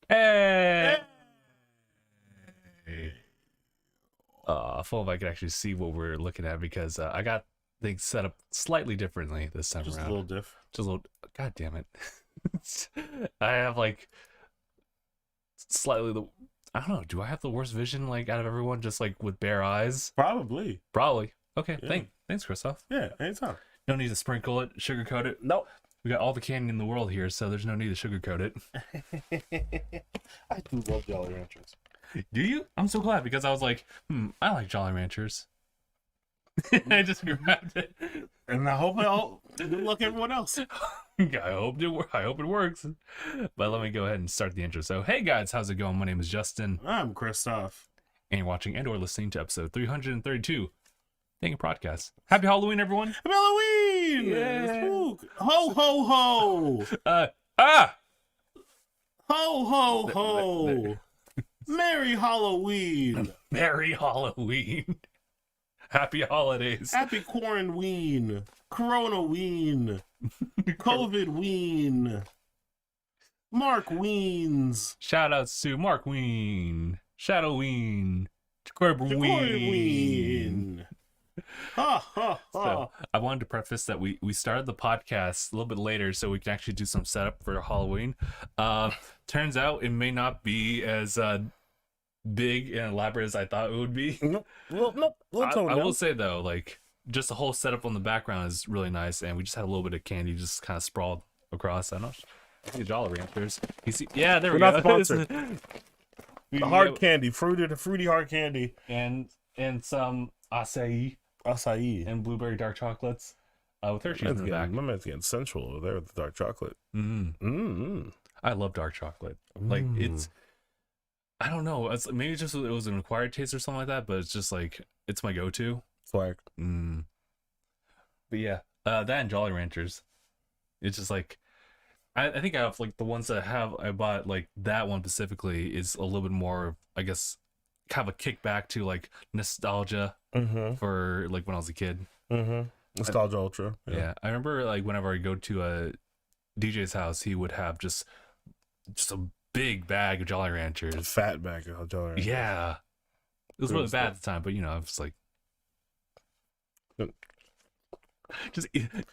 Hey! I thought if I could actually see what we're looking at because I got things set up slightly differently this time Just around. a little diff. Just a little. God damn it! I have like slightly the. I don't know. Do I have the worst vision like out of everyone? Just like with bare eyes? Probably. Probably. Okay. Yeah. Thanks, Christoph. Yeah, anytime. No need to sprinkle it, sugarcoat it. Nope. We got all the candy in the world here, so there's no need to sugarcoat it. I do love Jolly Ranchers. Do you? I'm so glad because I was like, I like Jolly Ranchers. I just grabbed it. And I hope it all good luck everyone else. I hope it works. But let me go ahead and start the intro. So, hey guys, how's it going? My name is Justin, I'm Christoph. and you're watching and/or listening to episode 332, DangIT Prodcast. Happy Halloween, everyone! Happy Halloween! Yeah. Spook. Ho ho ho! Ho ho ho! Merry Halloween! Merry Halloween! Happy holidays! Happy Quarantine! Corona-ween! COVID-ween! Mark Weens! Shout outs to Mark Ween, Shadowween, Corbin Ween! Ha ha ha! So I wanted to preface that we started the podcast a little bit later so we can actually do some setup for Halloween. Turns out it may not be as big and elaborate as I thought it would be. Nope. Well, I will say though, like just the whole setup on the background is really nice, and we just had a little bit of candy just kind of sprawled across. I don't know. I think Jolly Ranchers. Yeah, there we We're go. not sponsored. The hard candy, fruity hard candy, and some acai acai, and blueberry dark chocolates with Hershey's in the back. My man's getting sensual over there with the dark chocolate. I love dark chocolate. Like it's, I don't know. Maybe just it was an acquired taste or something like that, but it's just like it's my go-to. Swag. But yeah, that and Jolly Ranchers. It's just like I think I have like the ones that I bought like that one specifically is a little bit more, I guess, kind of a kickback to like nostalgia for like when I was a kid. Nostalgia Ultra. Yeah, I remember like whenever I go to a DJ's house, he would have just a big bag of Jolly Ranchers. A fat bag of Jolly Ranchers. Yeah, it was really bad at the time, but you know, I was like, just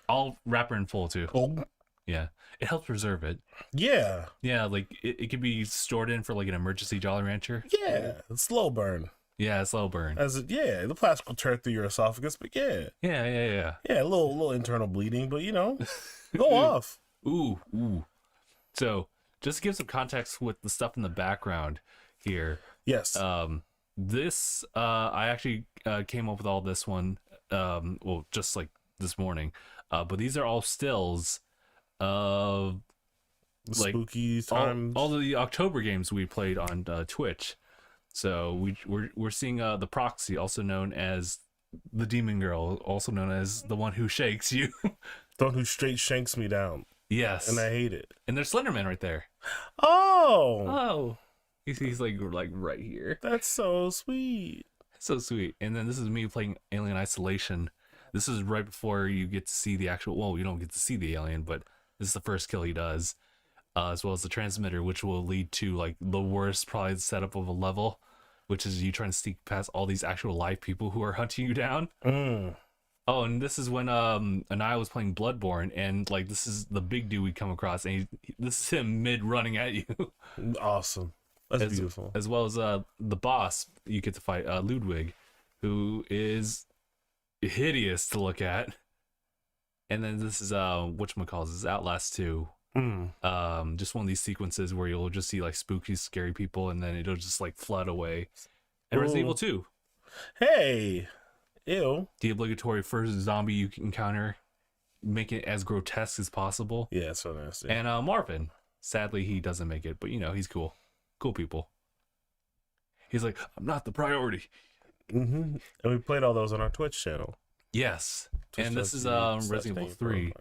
all wrapper in full too. Oh. Yeah, it helps preserve it. Yeah. Yeah, like it could be stored in for like an emergency Jolly Rancher. Yeah, slow burn. Yeah, slow burn. The plastic will tear through your esophagus, but yeah, a little internal bleeding, but you know, go off. Ooh. So just to give some context with the stuff in the background here. Yes. This I actually came up with all this one. Well, just like this morning. But these are all stills of like spooky times. All of the October games we played on Twitch. So we're seeing the proxy, also known as the demon girl, also known as the one who shakes you. The one who straight shanks me down. Yes, and I hate it. And there's Slenderman right there. Oh, he's like right here. That's so sweet. So sweet. And then this is me playing Alien Isolation. This is right before you get to see the actual. Well, you don't get to see the alien, but this is the first kill he does, as well as the transmitter, which will lead to like the worst probably setup of a level, which is you trying to sneak past all these actual live people who are hunting you down. Oh, and this is when Anaya was playing Bloodborne, and like this is the big dude we come across, and this is him mid running at you. Awesome. That's beautiful. As well as the boss you get to fight, Ludwig, who is hideous to look at. And then this is whatchamacallit, this is Outlast 2. Just one of these sequences where you'll just see like spooky, scary people, and then it'll just like flood away. And Resident Evil 2. Hey, ew. The obligatory first zombie you can encounter, make it as grotesque as possible. Yeah, so nasty. And Marvin, sadly he doesn't make it, but you know he's cool people. He's like, I'm not the priority. And we played all those on our Twitch channel. Yes. And this is Resident Evil 3.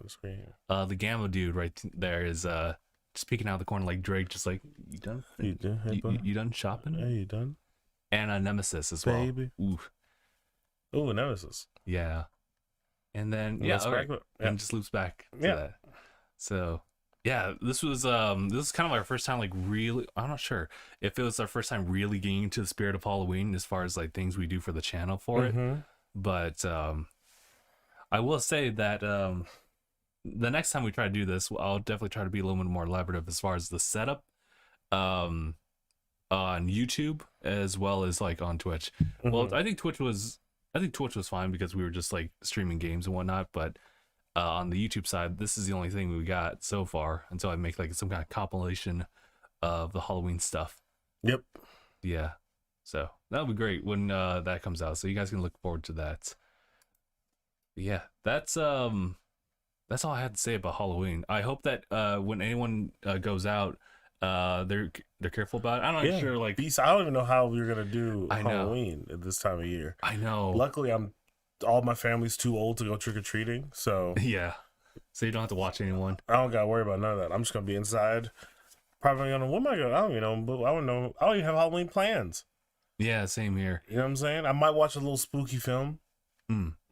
The Gamma dude right there is just peeking out of the corner like Drake, just like, you done? You done? Hey, you done shopping? Hey, you done? And Nemesis as well. Baby. Ooh, Nemesis. Yeah. And then, yeah, all right. And just loops back to that. So, Yeah, this is kind of our first time, like, really. I'm not sure if it was our first time really getting into the spirit of Halloween as far as like things we do for the channel for it. But I will say that the next time we try to do this, I'll definitely try to be a little bit more elaborative as far as the setup on YouTube as well as like on Twitch. Well, I think Twitch was fine because we were just like streaming games and whatnot, but on the YouTube side, this is the only thing we got so far until I make like some kind of compilation of the Halloween stuff. Yep. Yeah. So that'll be great when that comes out. So you guys can look forward to that. Yeah, that's all I had to say about Halloween. I hope that when anyone goes out, they're careful about it. I'm not sure. Like, Beast, I don't even know how we're gonna do Halloween at this time of year. I know. Luckily, all my family's too old to go trick or treating, so yeah. So you don't have to watch anyone. I don't gotta worry about none of that. I'm just gonna be inside. Probably gonna. What am I gonna? I don't even know. But I don't know. I don't even have Halloween plans. Yeah, same here. You know what I'm saying? I might watch a little spooky film,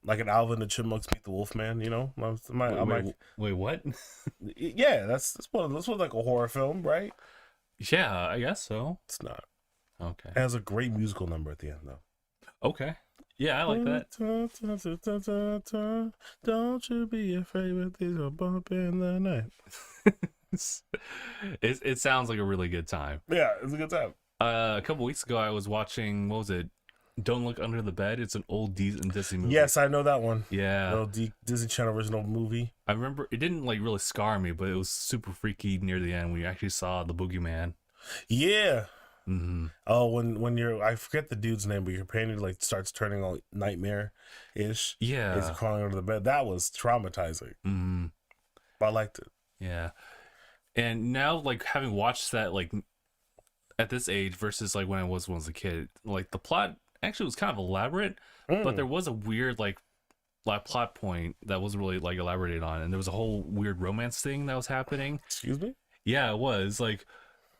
like an Alvin and the Chipmunks Meet the Wolfman. You know, wait, what? Yeah, that's like a horror film, right? Yeah, I guess so. It's not. Okay. It has a great musical number at the end, though. Okay. Yeah, I like that. Don't you be afraid with these a bump in the night. It sounds like a really good time. Yeah, it's a good time. A couple weeks ago, I was watching, what was it? Don't Look Under the Bed. It's an old Disney movie. Yes, I know that one. Yeah. The old Disney Channel original movie. I remember it didn't like really scar me, but it was super freaky near the end when you actually saw the boogeyman. Yeah. Oh, when I forget the dude's name, but your painting like starts turning all nightmare-ish. Yeah. He's crawling under the bed. That was traumatizing. But I liked it. Yeah. And now, like, having watched that, like, at this age versus, like, when I was a kid, like, the plot actually was kind of elaborate, but there was a weird, like plot point that wasn't really, like, elaborated on, and there was a whole weird romance thing that was happening. Excuse me? Yeah, it was. Like,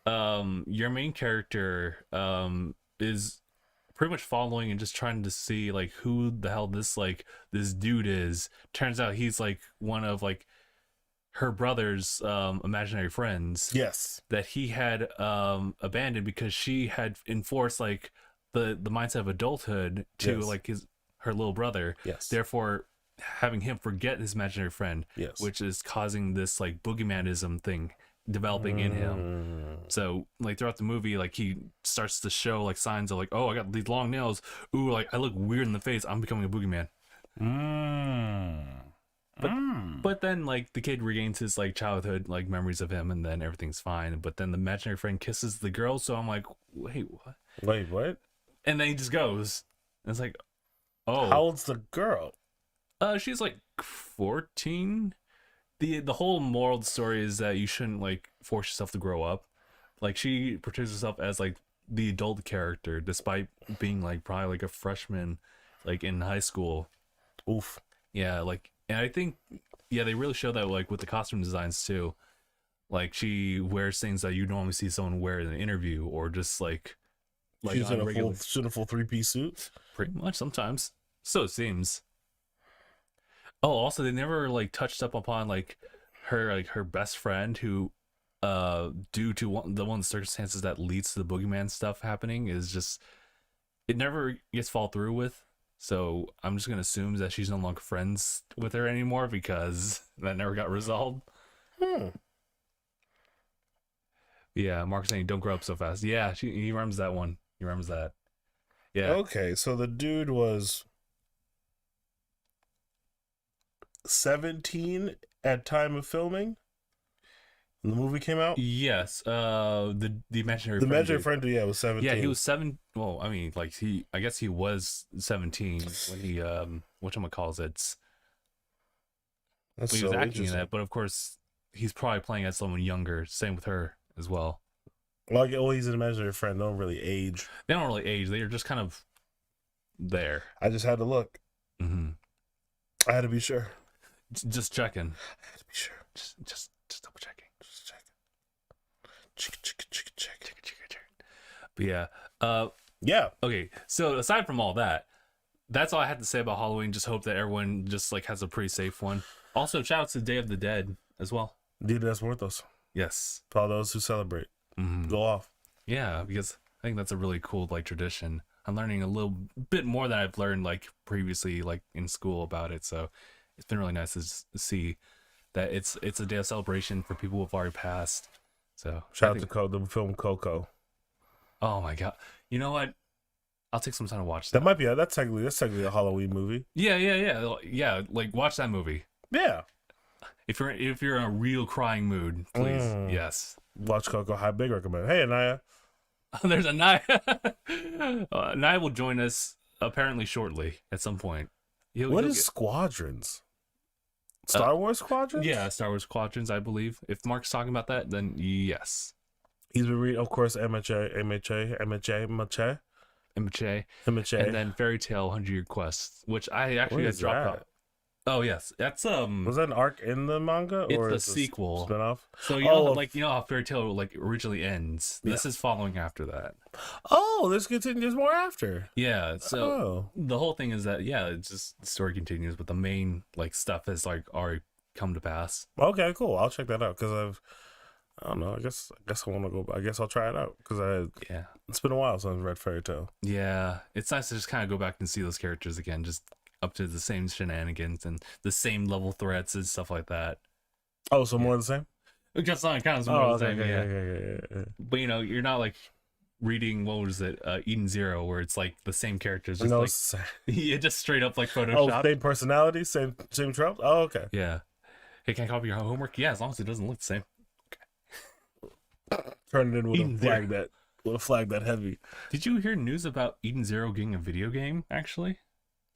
your main character is pretty much following and just trying to see, like, who the hell this dude is. Turns out he's, like, one of, like, her brother's imaginary friends. Yes. That he had abandoned because she had enforced, like, the mindset of adulthood to like her little brother. Yes. Therefore, having him forget his imaginary friend. Yes. Which is causing this, like, boogeymanism thing developing in him. So, like, throughout the movie, like, he starts to show, like, signs of, like, oh, I got these long nails. Ooh, like, I look weird in the face. I'm becoming a boogeyman. But then, like, the kid regains his, like, childhood, like, memories of him, and then everything's fine. But then the imaginary friend kisses the girl, so I'm like, wait, what? Wait, what? And then he just goes. And it's like, oh. How old's the girl? She's, like, 14. The whole moral of the story is that you shouldn't, like, force yourself to grow up. Like, she portrays herself as, like, the adult character, despite being, like, probably, like, a freshman, like, in high school. Oof. Yeah, like, and I think, yeah, they really show that, like, with the costume designs, too. Like, she wears things that you normally see someone wear in an interview, or just, like she's in a full three-piece suit? Pretty much, sometimes. So it seems. Oh, also, they never, like, touched up upon, like, her best friend who, due to one of the circumstances that leads to the boogeyman stuff happening, is just, it never gets followed through with. So I'm just going to assume that she's no longer friends with her anymore because that never got resolved. Yeah, Mark's saying, don't grow up so fast. Yeah, he remembers that one. He remembers that. Yeah. Okay, so the dude was 17 at time of filming when the movie came out. Yes, the imaginary friend, yeah, was 17. Yeah, he was 7. Well, I mean, like, I guess he was 17 when he whatchamacallits. That's he so was acting in that, but of course he's probably playing as someone younger. Same with her as well. Well, he's an imaginary friend. They don't really age. They don't really age. They are just kind of there. I just had to look. I had to be sure. Just checking. I had to be sure. Just double checking. Just checking. Check. But yeah. Yeah. Okay. So aside from all that, that's all I had to say about Halloween. Just hope that everyone just, like, has a pretty safe one. Also, shout out to Day of the Dead as well. Dia de los Muertos. Yes. For all those who celebrate. Mm-hmm. Go off. Yeah, because I think that's a really cool like tradition. I'm learning a little bit more than I've learned like previously like in school about it. So it's been really nice to see that it's a day of celebration for people who've already passed. So Shout out to the film Coco. Oh my god! You know what? I'll take some time to watch that. Might be that's technically a Halloween movie. Yeah. Like watch that movie. Yeah. If you're in a real crying mood, please. Yes. Watch Coco. High big recommend. Hey, Anaya. There's a Naya. Naya will join us apparently shortly at some point. What is Squadrons? Star Wars Squadrons? Yeah, Star Wars Squadrons, I believe. If Mark's talking about that, then yes. He's been reading, of course, MHA. And then Fairy Tale 100-Year Quest, which I actually had dropped out. Oh yes, that's Was that an arc in the manga or it's a sequel spinoff? So you know how Fairy Tale like originally ends. This is following after that. Oh, there's more after. Yeah, so the whole thing is that it's just the story continues, but the main like stuff has like already come to pass. Okay, cool. I'll check that out because I don't know. I guess I want to go. I guess I'll try it out because it's been a while since I've read Fairy Tale. Yeah, it's nice to just kind of go back and see those characters again, just up to the same shenanigans and the same level threats and stuff like that. Oh, so more of the same? Just kind of more of the same. Yeah. But you're not like reading what was it, Eden Zero, where it's like the same characters, just just straight up like Photoshop. Oh, same personality, same trope. Oh, okay. Yeah. Hey, can I copy your homework? Yeah, as long as it doesn't look the same. Okay. Turn it in with a flag that heavy. Did you hear news about Eden Zero getting a video game? Actually.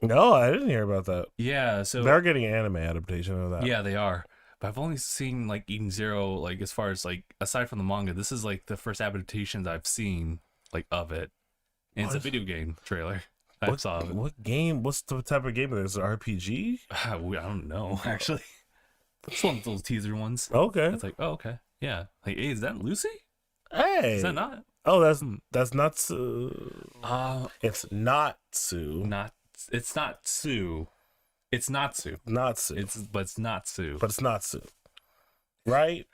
No, I didn't hear about that. Yeah, so they're getting an anime adaptation of that. Yeah, they are. But I've only seen like Eden Zero, like as far as like aside from the manga, this is like the first adaptations I've seen like of it. And it's a video game trailer. I saw it. What game? What's the type of game? Is it RPG? I don't know actually. It's one of those teaser ones. Okay. It's like, oh, okay, yeah. Like, hey, is that Lucy? Hey, is that not? Oh, that's not Sue. It's not Sue. It's not Sue. It's not Sue. Not Sue. But it's not Sue. But it's not Sue. Right?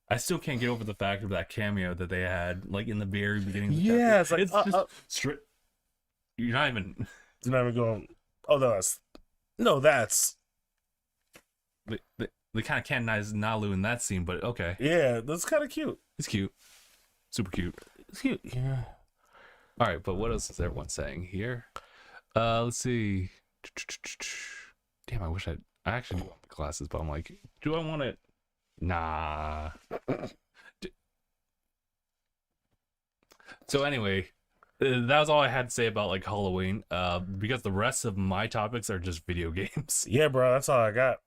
I still can't get over the fact of that cameo that they had, like in the very beginning. Of the chapter. It's like just straight. You're not even going. Oh, that's. They kind of canonize Nalu in that scene, but okay. Yeah, that's kind of cute. It's cute. Super cute. It's cute. Yeah. All right, but what else is everyone saying here? Let's see. Damn, I actually do want the glasses, but I'm like, do I want it? Nah. So anyway, that was all I had to say about like Halloween. Because the rest of my topics are just video games. Yeah, bro, that's all I got.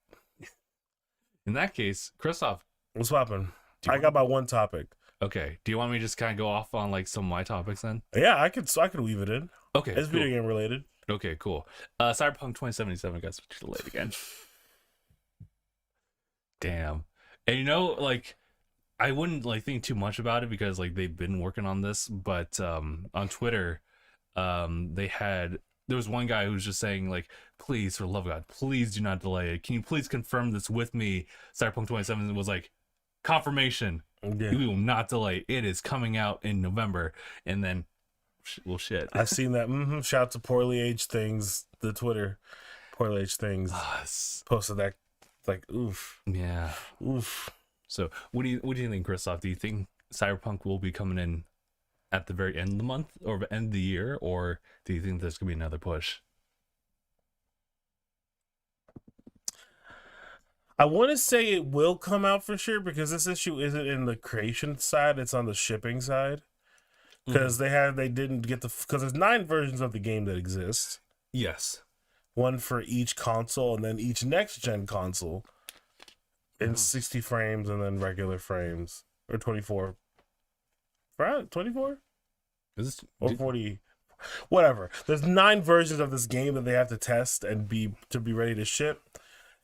In that case, Christoph, what's poppin'? I got my one topic. Okay. Do you want me to just kind of go off on like some of my topics then? Yeah, I could weave it in. Okay. It's cool. Video game related. Okay, cool. Cyberpunk 2077 got delayed again. Damn. And like I wouldn't like think too much about it because like they've been working on this, but on Twitter, there was one guy who was just saying like, please, for the love of God, please do not delay it. Can you please confirm this with me? Cyberpunk 2077 was like, confirmation. Yeah. We will not delay. It is coming out in November. And then, well, shit. I've seen that. Shout out to Poorly Aged Things, the Twitter. Poorly Aged Things posted that. Like, oof. Yeah. Oof. So, what do you think, Christoph? Do you think Cyberpunk will be coming in at the very end of the month or the end of the year, or do you think there's gonna be another push? I want to say it will come out for sure because this issue isn't in the creation side; it's on the shipping side. Because they didn't get because there's 9 versions of the game that exist. Yes. One for each console, and then each next gen console in 60 frames, and then regular frames or 24. 24? Is this or 40? Whatever. There's 9 versions of this game that they have to test and be ready to ship.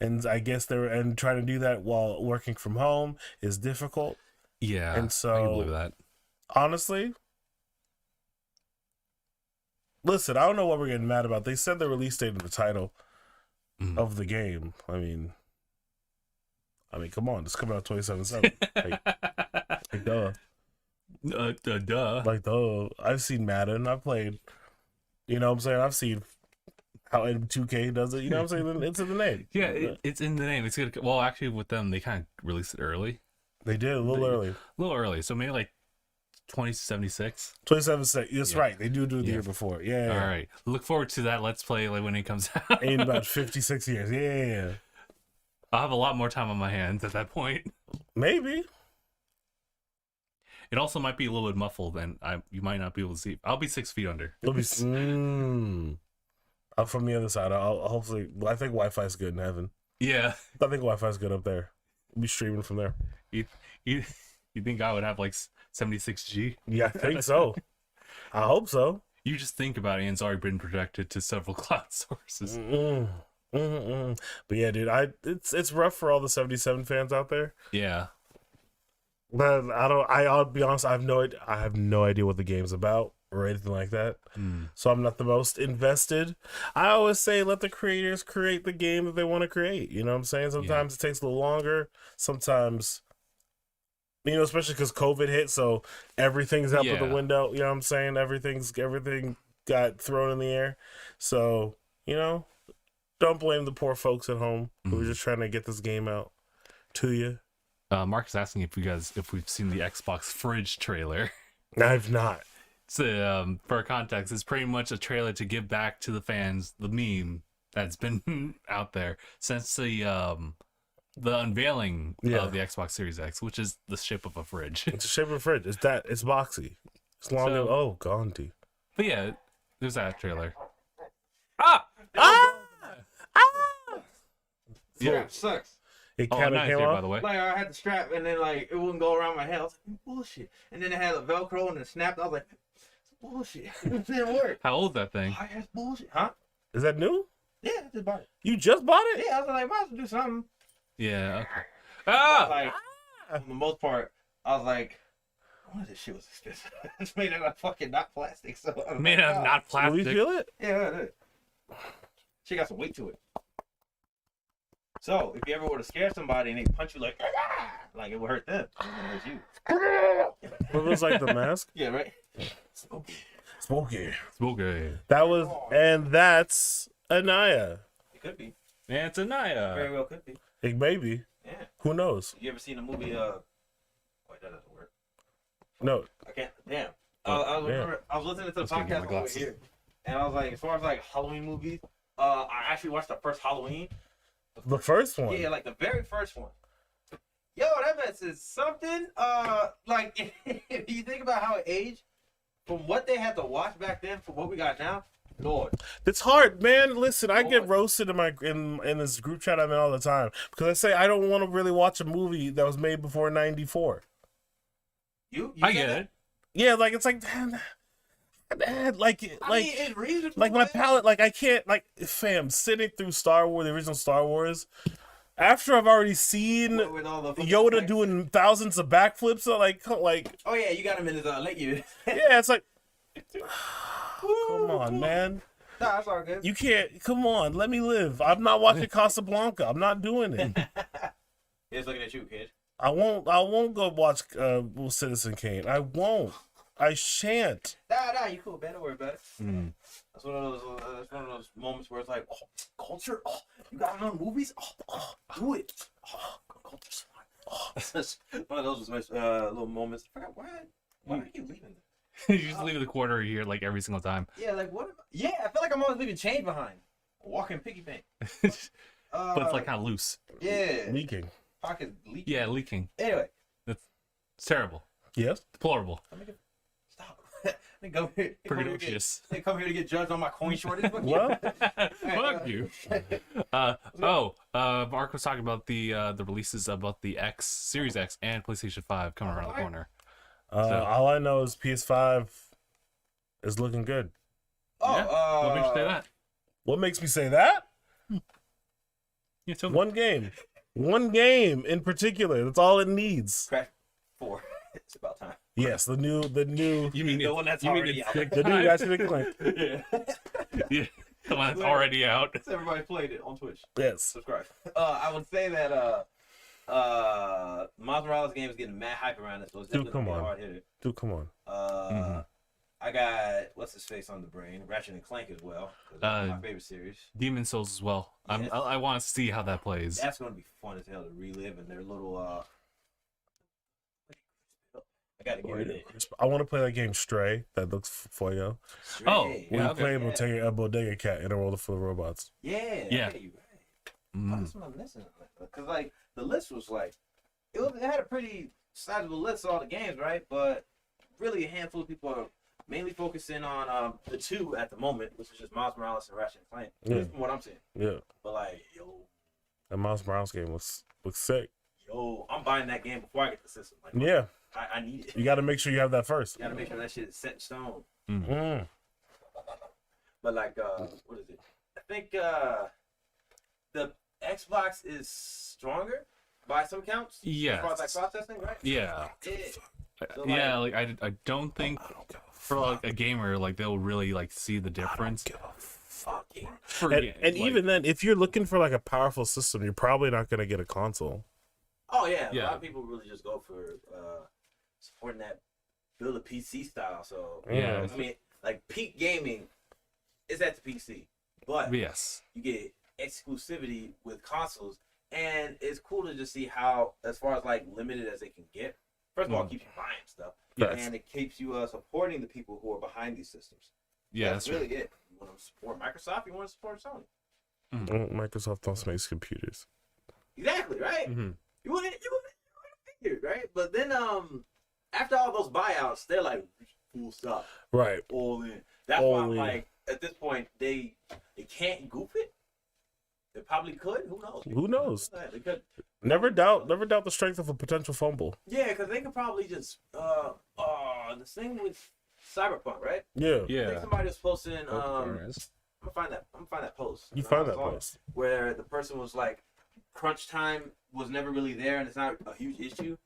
And I guess trying to do that while working from home is difficult. Yeah, and so I can believe that. Honestly, listen, I don't know what we're getting mad about. They said the release date of the title of the game. I mean, I mean, come on, it's coming out 27/7. Like duh. Duh. Like duh. I've seen Madden. I've played. You know what I'm saying? I've seen how M2K does it. You know what I'm saying? It's in the name. Yeah, it's in the name. It's good. Well, actually, with them, they kind of released it early. They did a little early. A little early. So maybe like 2076. 27/6. That's Yeah. right. They do the year before. Yeah. All right. Look forward to that Let's Play like when it comes out. In about 56 years. Yeah. I'll have a lot more time on my hands at that point. Maybe. It also might be a little bit muffled, and you might not be able to see. I'll be 6 feet under. It'll be. I'm from the other side. I'll hopefully. I think Wi-Fi is good in heaven. Yeah. I think Wi-Fi is good up there. We'll be streaming from there. You think I would have like 76G? Yeah, I think so. I hope so. You just think about it, and it's already been projected to several cloud sources. But yeah, dude, it's rough for all the 77 fans out there. Yeah. But I'll be honest, I have no idea what the game's about or anything like that. So I'm not the most invested. I always say let the creators create the game that they want to create. You know what I'm saying? Sometimes it takes a little longer. Sometimes, you know, especially because COVID hit, so everything's out of the window. You know what I'm saying? Everything got thrown in the air. So, you know, don't blame the poor folks at home who are just trying to get this game out to you. Mark is asking if we've seen the Xbox Fridge trailer. I've not. So, for context, it's pretty much a trailer to give back to the fans the meme that's been out there since the unveiling of the Xbox Series X, which is the shape of a fridge. It's the shape of a fridge. It's boxy. It's long. Gandhi. But yeah, there's that trailer. Yeah, sucks. It Oh, kind of nice came there, off. by the way. Like I had the strap and then like it wouldn't go around my head. I was like, bullshit. And then it had a Velcro and it snapped. I was like, it's bullshit. It didn't work. How old is that thing? Oh, that's bullshit. Huh? Is that new? Yeah, I just bought it. You just bought it? Yeah, I was like, might as well do something. Yeah, okay. Like, for the most part, I was like, oh, this shit was expensive. It's made out of fucking not plastic. So I was Made like, out of not Do plastic. we feel it? Yeah, it is. She got some weight to it. So if you ever were to scare somebody and they punch you like it would hurt them. It hurts you. It was like the mask. Yeah, right. Smokey. Okay. That was, and that's Anaya. It could be. Yeah, it's Anaya. Very well could be. It may be. Yeah. Who knows? You ever seen the movie? Wait, that doesn't work. No. I can't. Damn. Oh, I was listening to the Let's go get my podcast over glasses. here, and I was like, as far as like Halloween movies, I actually watched the first Halloween. The first one. Yeah, like the very first one. Yo, that mess is something. Like if you think about how it aged, from what they had to watch back then for what we got now, Lord. It's hard, man. Listen, I get roasted in this group chat I'm in all the time because I say I don't want to really watch a movie that was made before '94. You I said get that? it. Yeah, like it's like, like I mean, it's reasonable. like my palate, like I can't, like, fam, sitting through Star Wars, the original Star Wars, after I've already seen with all the fucking Yoda effects. doing thousands of backflips, so like, Oh yeah, you got him in his leg. You. yeah, it's like, come on, man, Nah, that's all good. you can't, come on, let me live. I'm not watching Casablanca. I'm not doing it. He's looking at you, kid. I won't go watch Citizen Kane. I won't. I shan't. Nah, you cool, man. Don't worry about it. That's one of those moments where it's like, oh, culture. Oh, you got on movies. Oh, do it. Oh, culture smart. Oh, it's one of those little moments. I forgot why are you leaving? You just leave the quarter here like every single time. Yeah, like what? Yeah, I feel like I'm always leaving change behind. Walking piggy bank. But it's like kind of loose. Yeah, Leaking. pocket leaking. Yeah, leaking. Anyway, It's terrible. Yes. Deplorable. stop. They come here. Pernicious. They come here to get judged on my coin shortage. Well, Fuck you. Mark was talking about the releases about the X, Series X, and PlayStation 5 coming around the corner. all I know is PS5 is looking good. Oh, What made you say that? What makes me say that? You told me. One game in particular. That's all it needs. Crash 4. It's about time. Yes, the new. You mean The one that's you mean already it's out. sick The new time? Ratchet and Clank. Yeah, the one that's already out. Everybody played it on Twitch. Yes. Subscribe. I would say that Miles Morales game is getting mad hype around it, so it's Dude, definitely come gonna be a on. hard hitter. Dude, come on. I got what's his face on the brain, Ratchet and Clank as well. 'Cause that's my favorite series. Demon Souls as well. Yes. I want to see how that plays. That's gonna be fun as hell to relive in their little. I gotta get it. I want to play that game Stray that looks fuego. Oh, Stray. When yeah, you play him and take a bodega cat in a world full of robots. Yeah. Yeah. Okay, you're right. Oh, that's what I'm missing. Because like the list was like, it had a pretty sizable list of all the games, right? But really, a handful of people are mainly focusing on the two at the moment, which is just Miles Morales and Ratchet and Clank. Yeah. From what I'm seeing. Yeah. But like, That Miles Morales game looks sick. I'm buying that game before I get the system. Like, Yeah. I need it. You got to make sure you have that first. You gotta make sure that shit is set in stone. Mm. But like, what is it? I think the Xbox is stronger by some counts. Yes. As far as like processing, right? Yeah. Yeah. So, Yeah, like I don't think for like a gamer like they'll really like see the difference. Fucking. And even then, if you're looking for like a powerful system, you're probably not gonna get a console. Oh yeah, Yeah. a lot of people really just go for supporting that build a PC style. So Yeah. I mean, like peak gaming is at the PC, but yes. you get exclusivity with consoles, and it's cool to just see how, as far as like limited as they can get. First of all, it keeps you buying stuff, Yes. and it keeps you supporting the people who are behind these systems. Yeah, that's really it. You want to support Microsoft, you want to support Sony. Microsoft also makes computers. Exactly right. Mhm. You want it figured, right? But then after all those buyouts, they're like cool stuff, Right. all in. That's why I'm like, at this point, they can't goof it. They probably could. Who knows? Who knows? They could. Never doubt the strength of a potential fumble. Yeah, because they could probably just the thing with Cyberpunk, right? Yeah. I think Yeah. somebody was posting. I'm Okay. gonna find that post. You find that post. where the person was like, crunch time was never really there, and it's not a huge issue,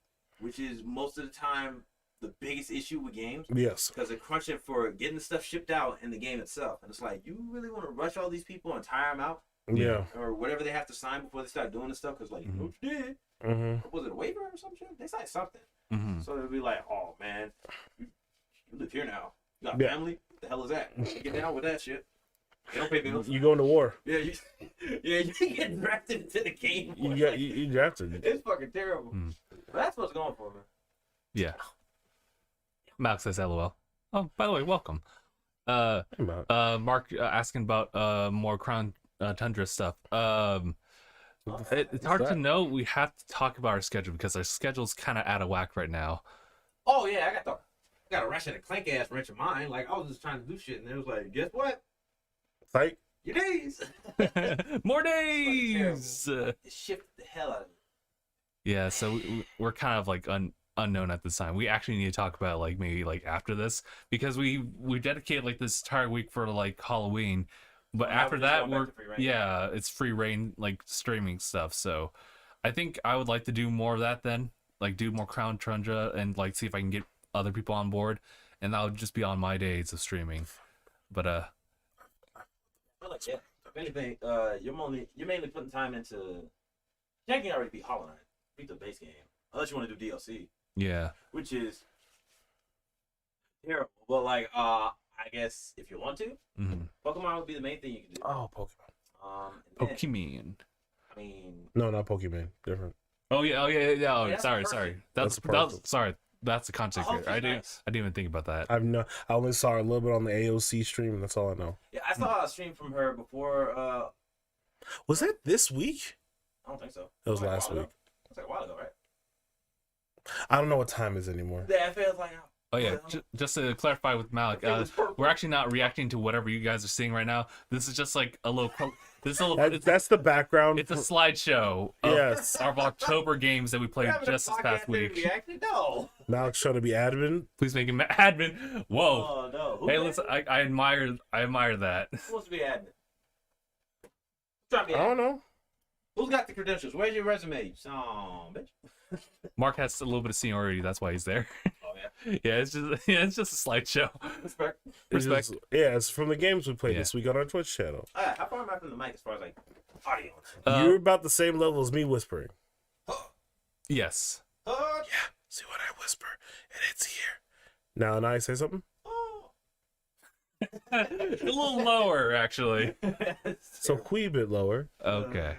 which is most of the time the biggest issue with games. Yes. Because they're crunching for getting the stuff shipped out in the game itself, and it's like, you really want to rush all these people and tire them out, Yeah. or whatever they have to sign before they start doing this stuff? Because like, you know what you did? Mm-hmm. Was it a waiver or some shit? They signed something. Mm-hmm. So they'll be like, oh man, you live here now. You got Yeah. family? What the hell is that? You get down with that shit. They don't pay bills. You going to war? Yeah, you get drafted into the game. You drafted. It's fucking terrible. But that's what's going for, man. Yeah. Max says LOL. Oh, by the way, welcome. Hey, Matt. Mark asking about more Crown Tundra stuff. It's hard to know. We have to talk about our schedule because our schedule's kind of out of whack right now. Oh yeah, I got a Ratchet and Clank ass wrench in mine. Like I was just trying to do shit, and it was like, guess what? Fight. Your days. More days. It shifted the hell out of me. Yeah, so we're kind of like unknown at this time. We actually need to talk about like maybe like after this because we dedicated like this entire week for like Halloween, but Now after we're just that going back we're to free reign. yeah, it's free reign like streaming stuff. So I think I would like to do more of that then, like do more Crown Tundra and like see if I can get other people on board, and that would just be on my days of streaming. But I feel like yeah. If anything, you're mainly putting time into. Jack can already beat Hollow Knight, beat the base game, unless you want to do DLC, yeah, which is terrible. But like, I guess if you want to, Pokemon would be the main thing you can do. Oh, Pokemon. And then, Pokemon. I mean, No, not Pokemon. Different. Oh yeah. Oh, that's sorry. the person. That's the person. sorry. That's the content Oh, creator. I didn't. nice. I didn't even think about that. I only saw her a little bit on the AOC stream. That's all I know. yeah, I saw a stream from her before. Was that this week? I don't think so. That was Like a last while week. ago. It was like a while ago, right? I don't know what time it is anymore. Yeah, it feels like. Oh yeah, just to clarify with Malik, we're actually not reacting to whatever you guys are seeing right now. This is just like a little. This is a little. That's the background. It's a slideshow of Yes. our October games that we played just this past week. Reacted? No. Malik's trying to be admin. Please make him admin. Whoa. Oh no. Who Hey, that? listen, I admire that. Who wants to be admin? Try to be I admin. don't know. Who's got the credentials? Where's your resume? Bitch. Mark has a little bit of seniority, that's why he's there. Oh yeah. Yeah, it's just a slideshow. Respect. It's Respect. just- yeah, it's from the games we played Yeah. this week on our Twitch channel. Alright, how far am I from the mic as far as like audio? You're about the same level as me whispering. Yes. See what I whisper, and it's here. Now I say something. A little lower, actually. So wee bit lower. Okay.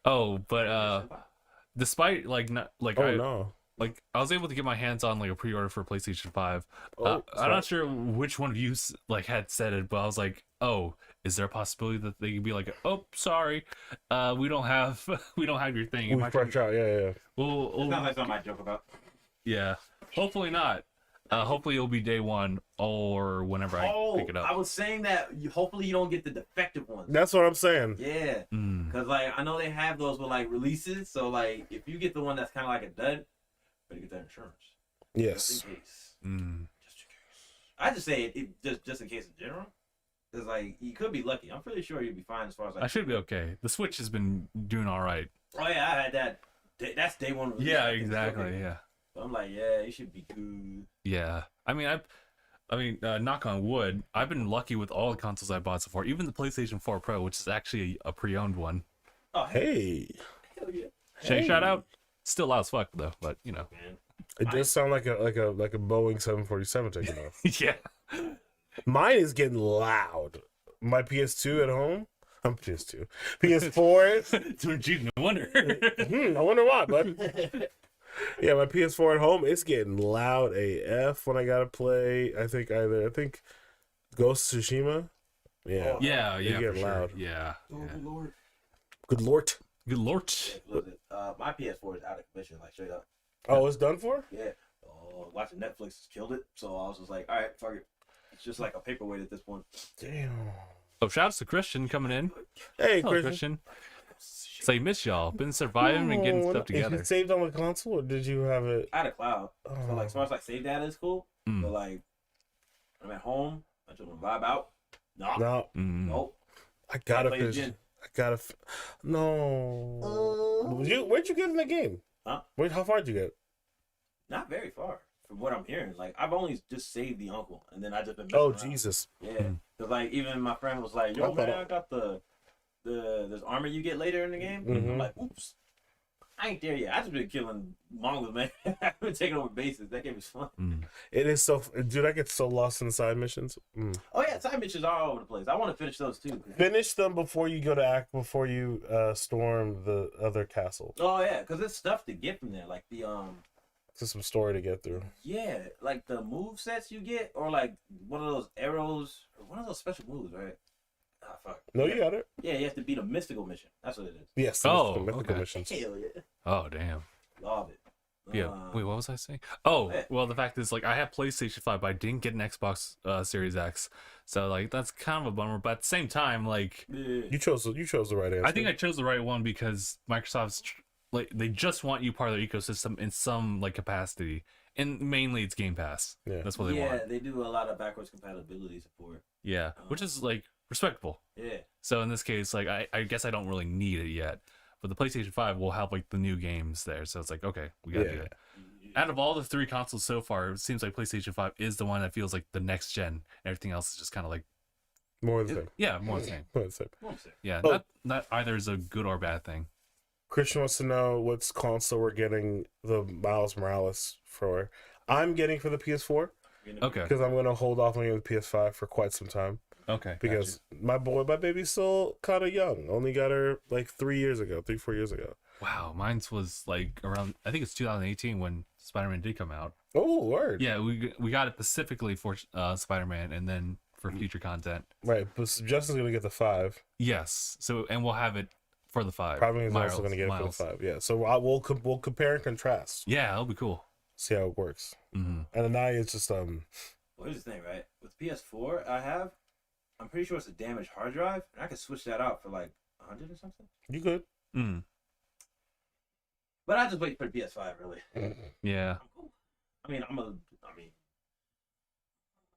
Oh, but despite like not like Oh I no. like I was able to get my hands on like a pre-order for PlayStation 5. Oh, I'm not sure which one of you like had said it, but I was like, oh, is there a possibility that they could be like, oh, sorry, we don't have your thing. It We might fresh out. Yeah. we'll Not like something I joke about. yeah. Hopefully not. Hopefully it'll be day one or whenever I pick it up. I was saying that hopefully you don't get the defective ones. That's what I'm saying. Yeah. Mm. Because, like, I know they have those with, like, releases. So, like, if you get the one that's kind of like a dud, better get that insurance. Yes. Just in case. Mm. Just in case. I just say it just in case in general. Because, like, you could be lucky. I'm pretty sure you'll be fine as far as, like... I should be okay. The Switch has been doing all right. Oh, yeah, I had that. That's day one release. Yeah, I think it's exactly. okay. Yeah. So I'm like, yeah, you should be good. Yeah. I mean, knock on wood, I've been lucky with all the consoles I bought so far. Even the PlayStation 4 Pro, which is actually a pre-owned one. Oh, Hey. hell yeah. Shout out. Still loud as fuck though, but you know. Man. It does sound like a Boeing 747 taking off. Yeah. Mine is getting loud. My PS2 at home. I'm PS2. PS4. Don't you wonder? I wonder why, bud. Yeah, my PS4 at home, it's getting loud AF when I gotta play. I think Ghost of Tsushima. Yeah. Yeah, They yeah. get For sure. loud. Yeah. Oh, good lord. Good lord. Good lord. Yeah, what is it? My PS4 is out of commission, like straight up. Oh, it's done for? Yeah. Watching Netflix killed it, so I was just like, all right, fuck it. It's just like a paperweight at this point. Damn. Oh, shout out to Christian coming in. Hey, Hello, Christian. Say, miss y'all. Been surviving and getting stuff Is together. it saved on the console or did you have it? I had a cloud. So like as far as like save data is cool. Mm. But like I'm at home, I just wanna vibe out. No. No, Mm. Nope. I gotta Play finish. again. No. Where'd you get in the game? Huh? How far did you get? Not very far from what I'm hearing. Like I've only just saved the uncle and then I just been Oh, messing around. Jesus. Yeah. Cause like even my friend was like, yo man, I got the this armor you get later in the game. Mhm. I'm like, oops. I ain't there yet. I just been killing Mongols, man. I've been taking over bases. That game is fun. Mm. It is so. Dude, I get so lost in side missions. Oh yeah, side missions are all over the place. I want to finish those too. Finish them before you go to before you storm the other castle. Oh yeah, because there's stuff to get from there, like the There's some story to get through. yeah, like the move sets you get, or like one of those arrows, or one of those special moves, right? Ah, fuck. No, yeah. you got it. Yeah, you have to beat a mystical mission. That's what it is. Yes. Oh, the mythical okay. missions. Hell yeah, Oh, damn. love it. Yeah. Wait, what was I saying? Oh, yeah. well, the fact is, like, I have PlayStation 5, but I didn't get an Xbox Series X. So, like, that's kind of a bummer. But at the same time, like, Yeah. You chose the right answer. I think I chose the right one because Microsoft's, like, they just want you part of their ecosystem in some, like, capacity. And mainly it's Game Pass. Yeah. That's what they Yeah, want. they do a lot of backwards compatibility support. Yeah. Which is, like, respectable. Yeah. So in this case, like, I guess I don't really need it yet. But the PlayStation 5 will have, like, the new games there. So it's like, okay, we gotta do that. Out of all the three consoles so far, it seems like PlayStation 5 is the one that feels like the next gen. Everything else is just kind of like, More of the same. yeah, more the same. More of the same. What I'm saying. Yeah, Oh. not either is a good or bad thing. Christian wants to know what's console we're getting the Miles Morales for. I'm getting for the PS4 Okay. because I'm going to hold off on getting the PS5 for quite some time Okay. because my baby's still kind of young. Only got her like 3 years ago, 3-4 years ago. Wow, mine's was like around, I think it's 2018 when Spider-Man did come out. Oh, word. Yeah, we got it specifically for Spider-Man and then for future content. Right, but Justin's going to get the 5. Yes. So, and we'll have it for the 5. Probably is Miles- also going to get it for Miles. the 5. Yeah, so we'll compare and contrast. Yeah, that'll be cool. See how it works. Hmm. And then now it's just Well, here's the thing, right? With PS4, I'm pretty sure it's a damaged hard drive, and I can switch that out for like 100 or something. you good. Mm. But I just wait for the PS5, really. Yeah. I'm cool.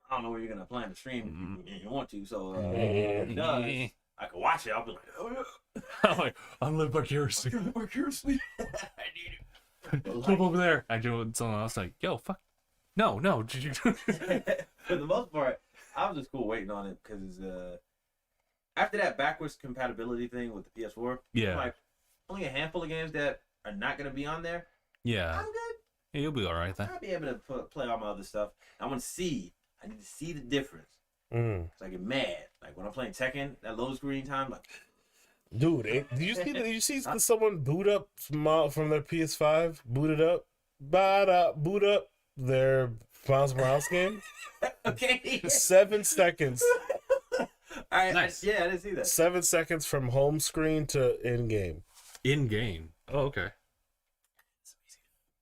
I don't know where you're gonna plan to stream if you want to. So if it does, I can watch it. I'll be like, oh yeah, I'm like, I'm living vicariously. seriously, I need it. Flip over there. I do someone else like, yo, fuck. No. Did you? For the most part, I was just cool waiting on it because after that backwards compatibility thing with the PS4, Yeah. like only a handful of games that are not gonna be on there. Yeah. I'm good. Yeah, you'll be all right then. I'll be able to play all my other stuff. I want to see. I need to see the difference. Mm. Cause I get mad. Like when I'm playing Tekken, that low screen time, like. Dude, did you see someone boot up from their PS5? Boot up their Miles Morales game? Okay. 7 seconds. All right. Nice. I didn't see that. 7 seconds from home screen to in game. In game. Oh, okay.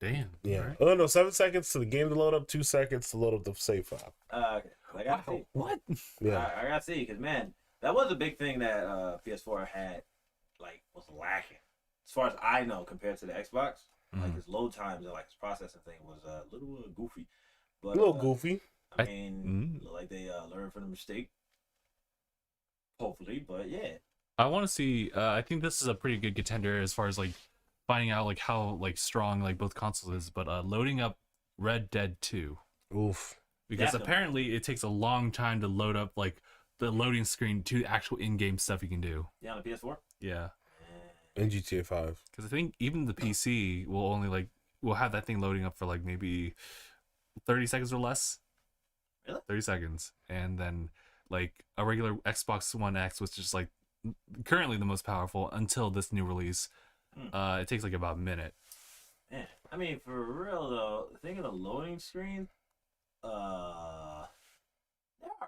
Damn. Yeah. All right. Oh no, 7 seconds to the game to load up, 2 seconds to load up the save file. Okay. I gotta see. What? Yeah. I gotta see, because man, that was a big thing that PS4 had, like, was lacking. As far as I know, compared to the Xbox, like its load times and like its processing thing was a little goofy. But, A little goofy. I mean, like they learned from the mistake. Hopefully, but yeah. I want to see. I think this is a pretty good contender as far as like finding out like how like strong like both consoles is. But loading up Red Dead 2 Oof. because Definitely. apparently it takes a long time to load up like the loading screen to actual in-game stuff you can do. Yeah, on the PS4. Yeah, In GTA 5. because I think even the PC will only like will have that thing loading up for like maybe 30 seconds or less. Really? 30 seconds, and then like a regular Xbox One X, which is like currently the most powerful until this new release, it takes like about a minute. Man, I mean, for real though, think of the loading screen. They're all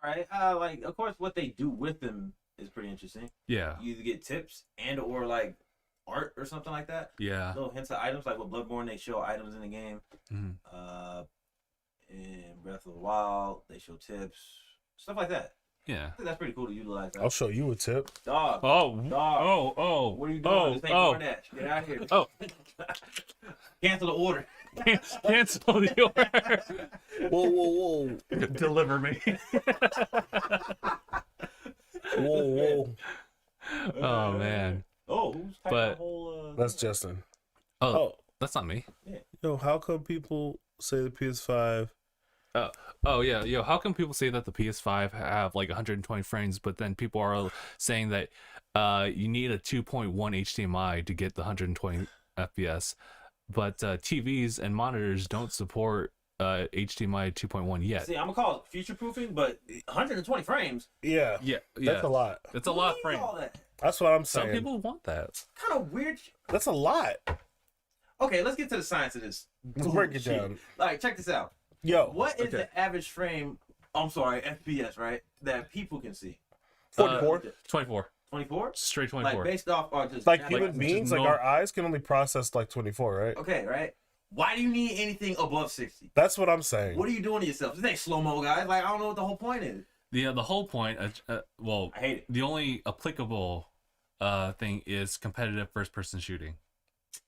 right. Like, of course, what they do with them is pretty interesting. Yeah, You either get tips and or like art or something like that. yeah. Little hints of items, like with Bloodborne, they show items in the game. Mhm. In Breath of the Wild, they show tips, stuff like that. Yeah. I think that's pretty cool to utilize that. I'll show you a tip. Dog, Oh, Dog. oh. what are you doing? This ain't DoorDash. Get out of here. Oh. Cancel the order. Cancel the order. Whoa. Deliver me. Whoa. Oh man. Oh, who's typing But- the whole? That's Justin. Oh, that's not me. Yo, how come people say the PS5? Oh yeah, yo, how come people say that the PS5 have like 120 frames, but then people are saying that you need a 2.1 HDMI to get the 120 FPS, but TVs and monitors don't support HDMI 2.1 yet. See, I'm gonna call it future proofing, but 120 frames. Yeah. Yeah, That's a lot. It's a lot of Who frames. needs all that? That's what I'm Some saying. people want that. Kind of weird. That's a lot. Okay, let's get to the science of this. Let's break it Shit. down. Like, check this out. Yo. What is okay. the average frame? I'm sorry, FPS, right? That people can see. 44? 24, 24. straight Like 24. based off or just Like average? human beings, like no- our eyes can only process like 24, right? Okay, right. Why do you need anything above 60? That's what I'm saying. What are you doing to yourself? This ain't slow mo, guys. Like, I don't know what the whole point is. The whole point, well, I hate it. the only applicable thing is competitive first person shooting.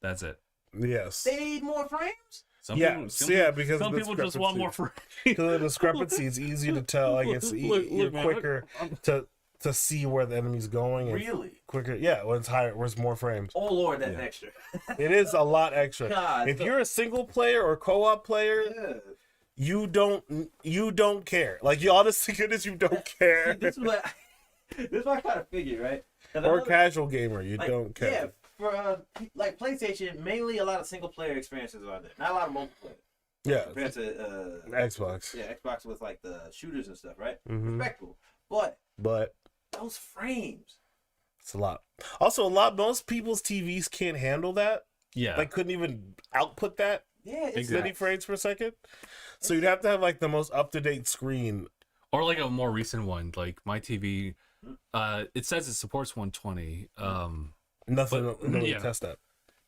That's it. Yes. They need more frames. Some Yeah, people, some, yeah, because some of the people just want more discrepancy. frames. Because of the discrepancy, it's easy to tell. Like it's Look, man, quicker to see where the enemy's going. And Really? quicker. Yeah, when it's higher, where it's more frames. Oh Lord, that's extra. It is a lot extra. God, If you're a single player or co-op player, Yeah. you don't care. Like you honest to goodness, you don't care. This is what I kind of figured, right? 'Cause I Or know that- casual gamer, you like, don't care. Yeah, for like PlayStation, mainly a lot of single player experiences are there. Not a lot of multiplayer. Yeah, Compared to Xbox. yeah, Xbox with like the shooters and stuff, right? Mhm. Respectful. But But those frames. it's a lot. Also, most people's TVs can't handle that. Yeah. Like couldn't even output that Yeah, it's Exactly. many frames per second. So you'd have to have like the most up to date screen. Or like a more recent one, like my TV. It says it supports 120. Nothing. But, no way to yeah. test that.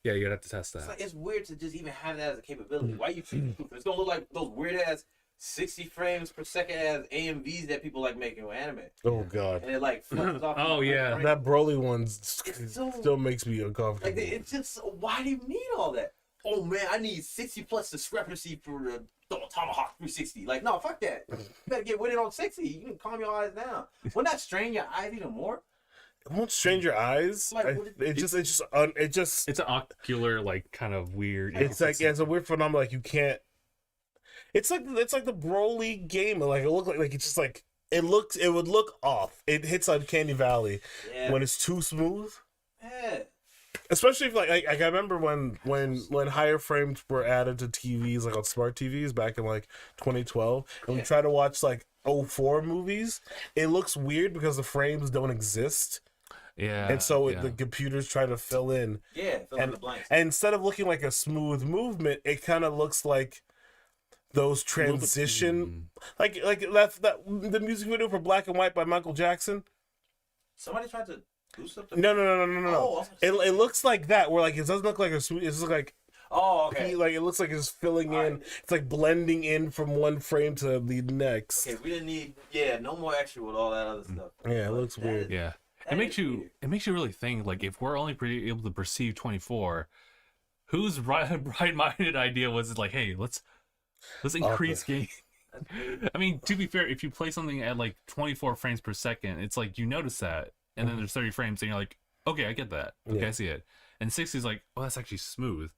Yeah, you'd have to test It's that. like it's weird to just even have that as a capability. Why you choose? It's gonna look like those weird ass 60 frames per second as AMVs that people like making with anime, Oh god, and it like flips off. Oh, yeah. that Broly one It's so- still makes me uncomfortable. Like it's just why do you need all that? Oh man, I need 60 plus discrepancy for the Tomahawk 360. Like no, fuck that. You better get with it on 60. You can calm your eyes down. Wouldn't that strain your eyes even more? It won't strain your eyes. Like, what it just It's an ocular, like, kind of weird. it's like it's a weird phenomenon. Like you can't. It's like the Broly game. Like it look like it's just like it would look off. It hits Uncanny Valley Yeah. when it's too smooth. Yeah. Especially if like I remember when higher frames were added to TVs, like on smart TVs back in like 2012, and we try to watch like '04 movies, it looks weird because the frames don't exist. Yeah. And so the computers try to fill in. Yeah, fill in the blanks. And instead of looking like a smooth movement, it kind of looks like those transition, like that the music video for Black and White by Michael Jackson. Somebody tried to do something. No. Oh, It looks like that, where like it doesn't look like a smooth. It's like okay. like it looks like it's filling in. Right. It's like blending in from one frame to the next. Okay, we didn't need no more extra with all that other stuff. Yeah, it looks weird. Yeah. It makes you really think, like, if we're only able to perceive 24, whose right-minded idea was it like, hey, let's increase game. I mean, to be fair, if you play something at like 24 frames per second, it's like you notice that, and then there's 30 frames, and you're like, okay, I get that. Okay, I see it. And 60 is like, oh, that's actually smooth.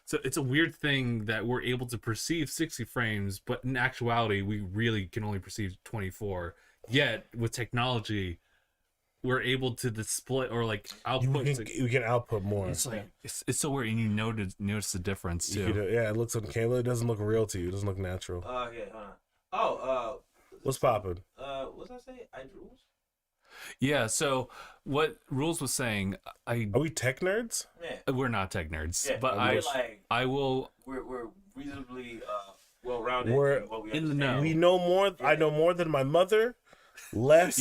So it's a weird thing that we're able to perceive 60 frames, but in actuality, we really can only perceive 24. Yet with technology, we're able to display or like output. You can output more. It's like it's so weird, and you notice the difference too. It looks uncanny. It doesn't look real to you. It doesn't look natural. Okay, hold on. What's popping? What's that say? Rules? Yeah. So what Rules was saying, Are we tech nerds? Yeah. we're not tech nerds, Yeah, but I will. We're reasonably well rounded. We're in what we in the understand. know. We know more. I know more than my mother. Less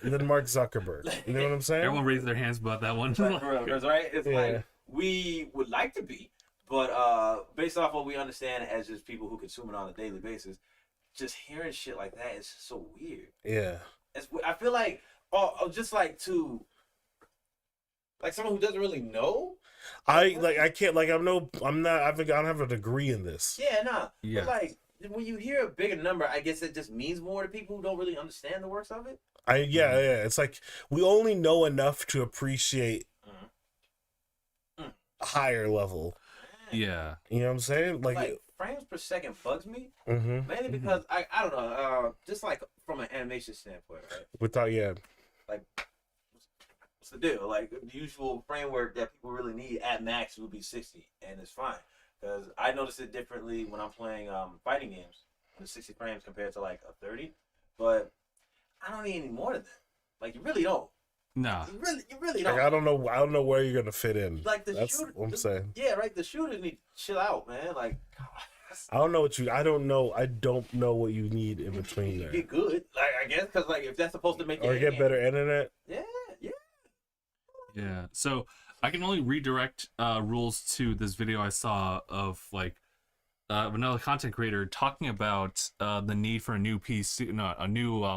than Mark Zuckerberg. You know what I'm saying? Everyone raised their hands about that one. Like, for real, that's right. It's like we would like to be, but based off what we understand as just people who consume it on a daily basis, just hearing shit like that is just so weird. Yeah. I feel like just like to like someone who doesn't really know. I can't I don't have a degree in this. Yeah, nah. Yeah. But like when you hear a bigger number, I guess it just means more to people who don't really understand the works of it. It's like we only know enough to appreciate higher level. Yeah. You know what I'm saying? Like frames per second bugs me mainly because I don't know, just like from an animation standpoint, right? Like What's the deal? Like the usual framework that people really need at max would be 60, and it's fine because I notice it differently when I'm playing fighting games with 60 frames compared to like a 30, but I don't need any more than that. Like you really don't. No. You really don't. I don't know where you're gonna fit in. Like That's what I'm saying. Yeah, right. The shooters need to chill out, man. Like I don't know what you need in between there. get good, like I guess, because like if that's supposed to make Or get better internet. Yeah. So I can only redirect Rules to this video I saw of like another content creator talking about the need for a new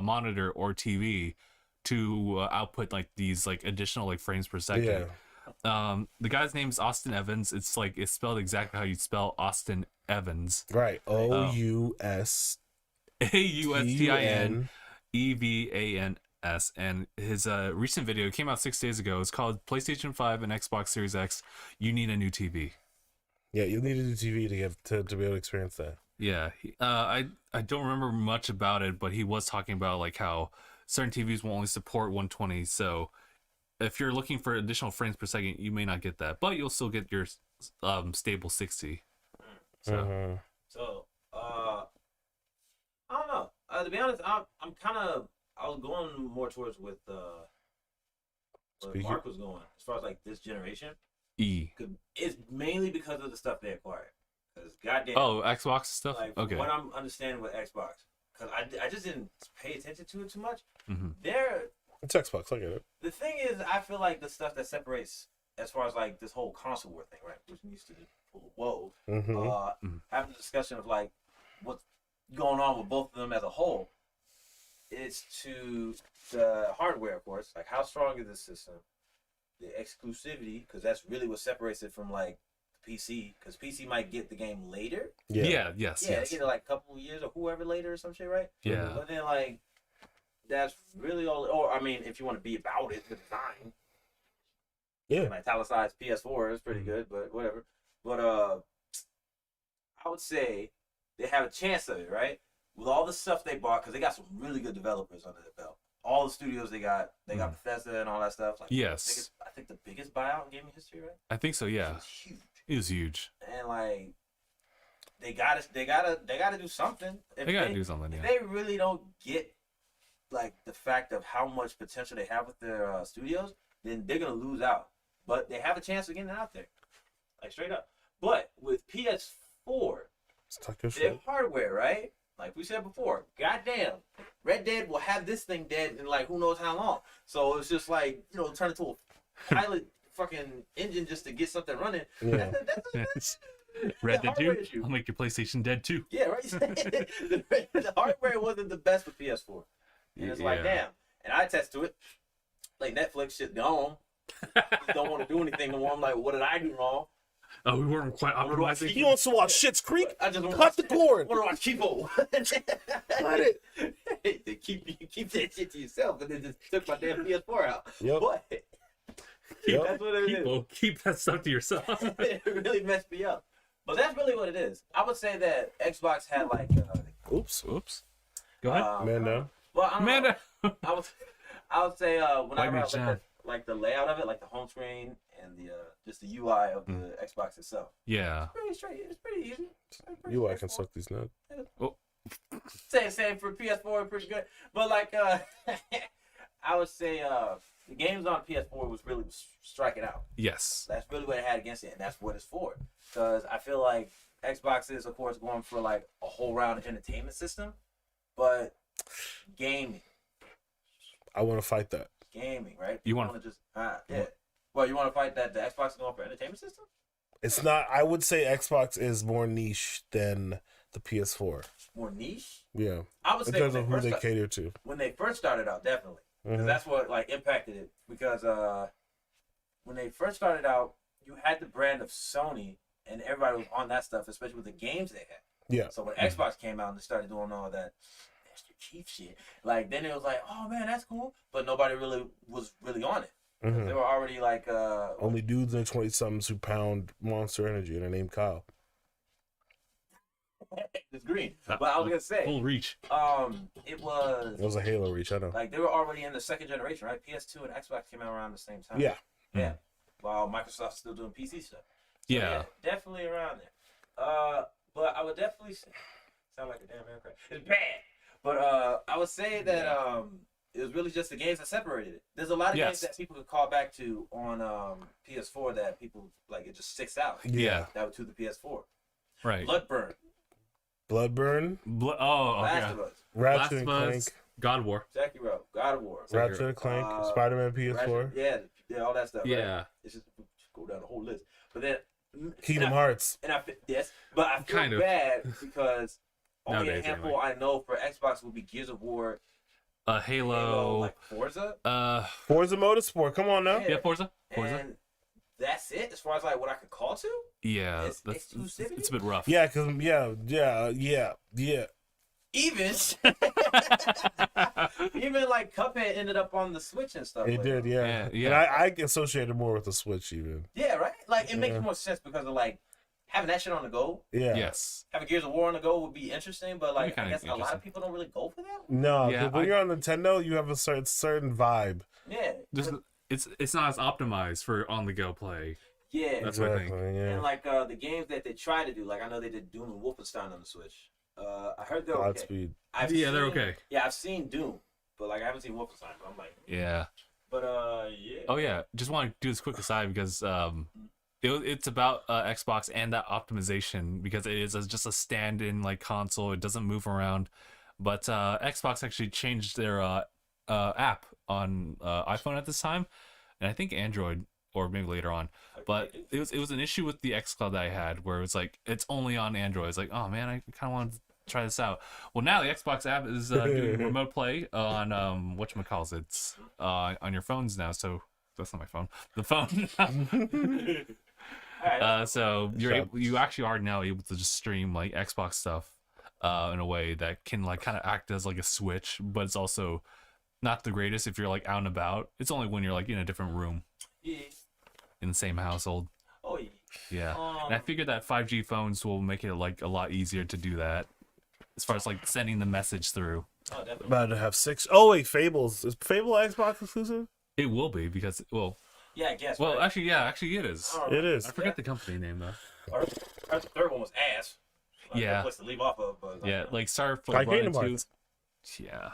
monitor or TV to output like these like additional like frames per second. Yeah. The guy's name's Austin Evans. It's spelled exactly how you spell Austin Evans. Right. OUS AUSTIN EVANS. And his recent video came out 6 days ago. It's called PlayStation 5 and Xbox Series X. You need a new TV. Yeah, you'll need a new TV to be able to experience that. Yeah. I don't remember much about it, but he was talking about like how certain TVs will only support 120. So if you're looking for additional frames per second, you may not get that, but you'll still get your stable 60. So, I don't know. To be honest, I was going more towards what Mark was going as far as like this generation. It's mainly because of the stuff they acquired. Because goddamn. Oh, Xbox stuff. Like, okay. what I'm understanding with Xbox, because I just didn't pay attention to it too much. Mm-hmm. It's Xbox. I get it. The thing is, I feel like the stuff that separates, as far as like this whole console war thing, right, which used to be whoa, having a discussion of like what's going on with both of them as a whole. It's to the hardware, of course. Like, how strong is the system? The exclusivity, because that's really what separates it from like the PC. Because PC might get the game later. Yes. They get it like a couple of years or whoever later or some shit, right? Yeah. But then like that's really all. Or I mean, if you want to be about it, the design. Yeah. An italicized PS4 is pretty good, but whatever. But I would say they have a chance of it, right? With all the stuff they bought, because they got some really good developers under their belt. All the studios they got Bethesda and all that stuff. Like, yes. I think the biggest buyout in gaming history, right? I think so. Yeah, It was huge. it was huge. And like, they gotta do something. They gotta do something. If Yeah. they really don't get like the fact of how much potential they have with their studios, then they're gonna lose out. But they have a chance of getting it out there, like straight up. But with PS4, Let's talk your their shit. hardware, right? Like we said before, goddamn, Red Dead will have this thing dead in like who knows how long. So it's just like, you know, turn into a pilot fucking engine just to get something running. Yeah. That's Red the Dead 2. hardware issue. I'll make your PlayStation dead too. Yeah, right. The hardware wasn't the best with PS4, and it's like, Yeah. damn. And I attest to it. Like Netflix shit gone. Just don't want to do anything no more. I'm like, what did I do wrong? Oh, we weren't quite optimizing. He wants to watch Shit's Creek? I just Cut the cord. want to watch Kipo. Cut it. They keep that shit to yourself, and then just took my damn PS4 out. Yep. But Yep. that's what it is. Keep that stuff to yourself. It really messed me up. But that's really what it is. I would say that Xbox had like Oops. Oops. Go ahead. Man, no. well, I don't know. Amanda. I would say whenever I me look down. at like the layout of it, like the home screen and the just the UI of the Xbox itself. Yeah. Pretty straight. It's pretty easy. Pretty You I can straightforward. suck these nuts. Same for PS4, pretty good. But like I would say the games on PS4 was really striking out. Yes. That's really what it had against it, and that's what it's for. Because I feel like Xbox is, of course, going for like a whole round entertainment system, but gaming, I want to fight that. right? You want- to just yeah. Well, you want to fight that the Xbox is going for entertainment system? It's not. I would say Xbox is more niche than the PS4. More niche? Yeah, I would in say terms of who they cater to. when they first started out, definitely. 'Cause Mhm. that's what like impacted it. Because when they first started out, you had the brand of Sony, and everybody was on that stuff, especially with the games they had. Yeah. So when Xbox came out and they started doing all that Master Chief shit, like then it was like, oh man, that's cool, but nobody really was really on it. Mhm. They were already like Only dudes in 20-somethings who pound Monster Energy, and they're named Kyle. it's green. But I was gonna say, Full reach. it was It was a Halo reach, I know. like they were already in the second generation, right? PS2 and Xbox came out around the same time. Yeah. Yeah. While Microsoft's still doing PC stuff. So, Yeah. definitely around there. But I would definitely say, sound like a damn aircraft. It's bad. But I would say that it was really just the games that separated it. There's a lot of games Yes. that people could call back to on PS4 that people like it just sticks out. Yeah. That was to the PS4. Right. Bloodburn, Bloodburn, Oh, Last okay. of Us, Ratchet Last and of Clank, Us, God of War. Sekiro, God of War, Ratchet and Clank, Spider-Man PS4, Ratchet, yeah, all that stuff. Right? Yeah. It's just go down the whole list. But then Kingdom Hearts. And yes, but I feel Kind of. bad because only a Nowadays, handful I know for Xbox would be Gears of War, Halo. like Forza, Forza Motorsport, come on now. Yeah, Forza. and that's it as far as like what I could call to. Yeah, It's that's exclusivity? it's a bit rough. Yeah, because, yeah. Even even like Cuphead ended up on the Switch and stuff. It later. did, yeah. Yeah. And I associated more with the Switch, even. Yeah, right. Like it makes Yeah. more sense because of like having that shit on the go. Yeah. Yes. Having Gears of War on the go would be interesting, but like I kinda guess a lot interesting. of people don't really go for that. No, Yeah, 'cause when you're on Nintendo, you have a certain vibe. Yeah, Just it's not as optimized for on the go play. yeah. That's what I think. yeah. And like the games that they try to do, like I know they did Doom and Wolfenstein on the Switch. I heard they're okay. Godspeed. Yeah, they're okay. Yeah, I've seen Doom, but like I haven't seen Wolfenstein. But I'm like, Yeah. but yeah. Oh yeah. Just want to do this quick aside because it's about Xbox and that optimization because it is just a stand-in like console. It doesn't move around. But Xbox actually changed their app on iPhone at this time, and I think Android or maybe later on. But it was an issue with the xCloud that I had where it's like it's only on Android. It's like, oh man, I kind of want to try this out. Well, now the Xbox app is doing remote play on whatchamacallit, on your phones now. So that's not my phone. The phone. Alright, So you actually are now able to just stream like Xbox stuff in a way that can like kind of act as like a Switch, but it's also not the greatest if you're like out and about. It's only when you're like in a different room yeah. in the same household. Oh yeah. Yeah. And I figured that 5G phones will make it like a lot easier to do that as far as like sending the message through. Oh, definitely. About to have 6. Oh, wait, Fables. Is Fable Xbox exclusive? It will be because, well, Yeah, I guess. Well, right? actually it is. I don't It remember. is. I forget the company name though. Our third one was ass. Like, Yeah. no place to leave off of, but Yeah, like Star Like Run Kingdom 2. Hearts. Yeah.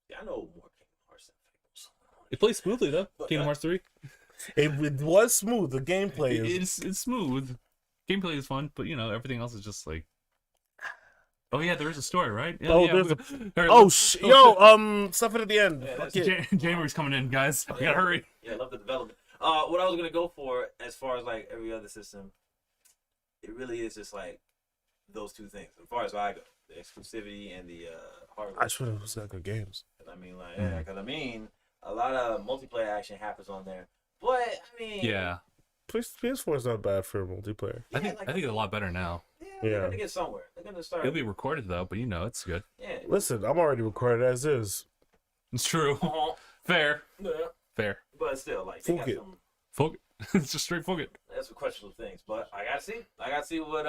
yeah, I know more Kingdom Hearts than Fables. It plays smoothly though. But, Kingdom Hearts 3. It was smooth. The gameplay is. It's smooth. Gameplay is fun, but everything else is just like. Oh yeah, there is a story, right? Yeah, Oh, yeah. there's Alright, stuff at the end. Yeah, Fuck that's it. January's coming in, guys. We gotta hurry. Yeah, I love the development. What I was gonna go for, as far as like every other system, it really is just like those two things. As far as I go, the exclusivity and the hardware. I should have got good games. I mean, like, a lot of multiplayer action happens on there. But I mean, Yeah, PS4 is not bad for multiplayer. I think it's a lot better now. they're Yeah. gonna get somewhere. They're gonna start. It'll be recorded though, but it's good. Yeah. Listen, I'm already recorded as is. It's true. Fair. Yeah. Fair. But still, like, they Fuck got it. some. Fuck it. It's just straight fuck it. That's some questionable things, but I gotta see. I gotta see what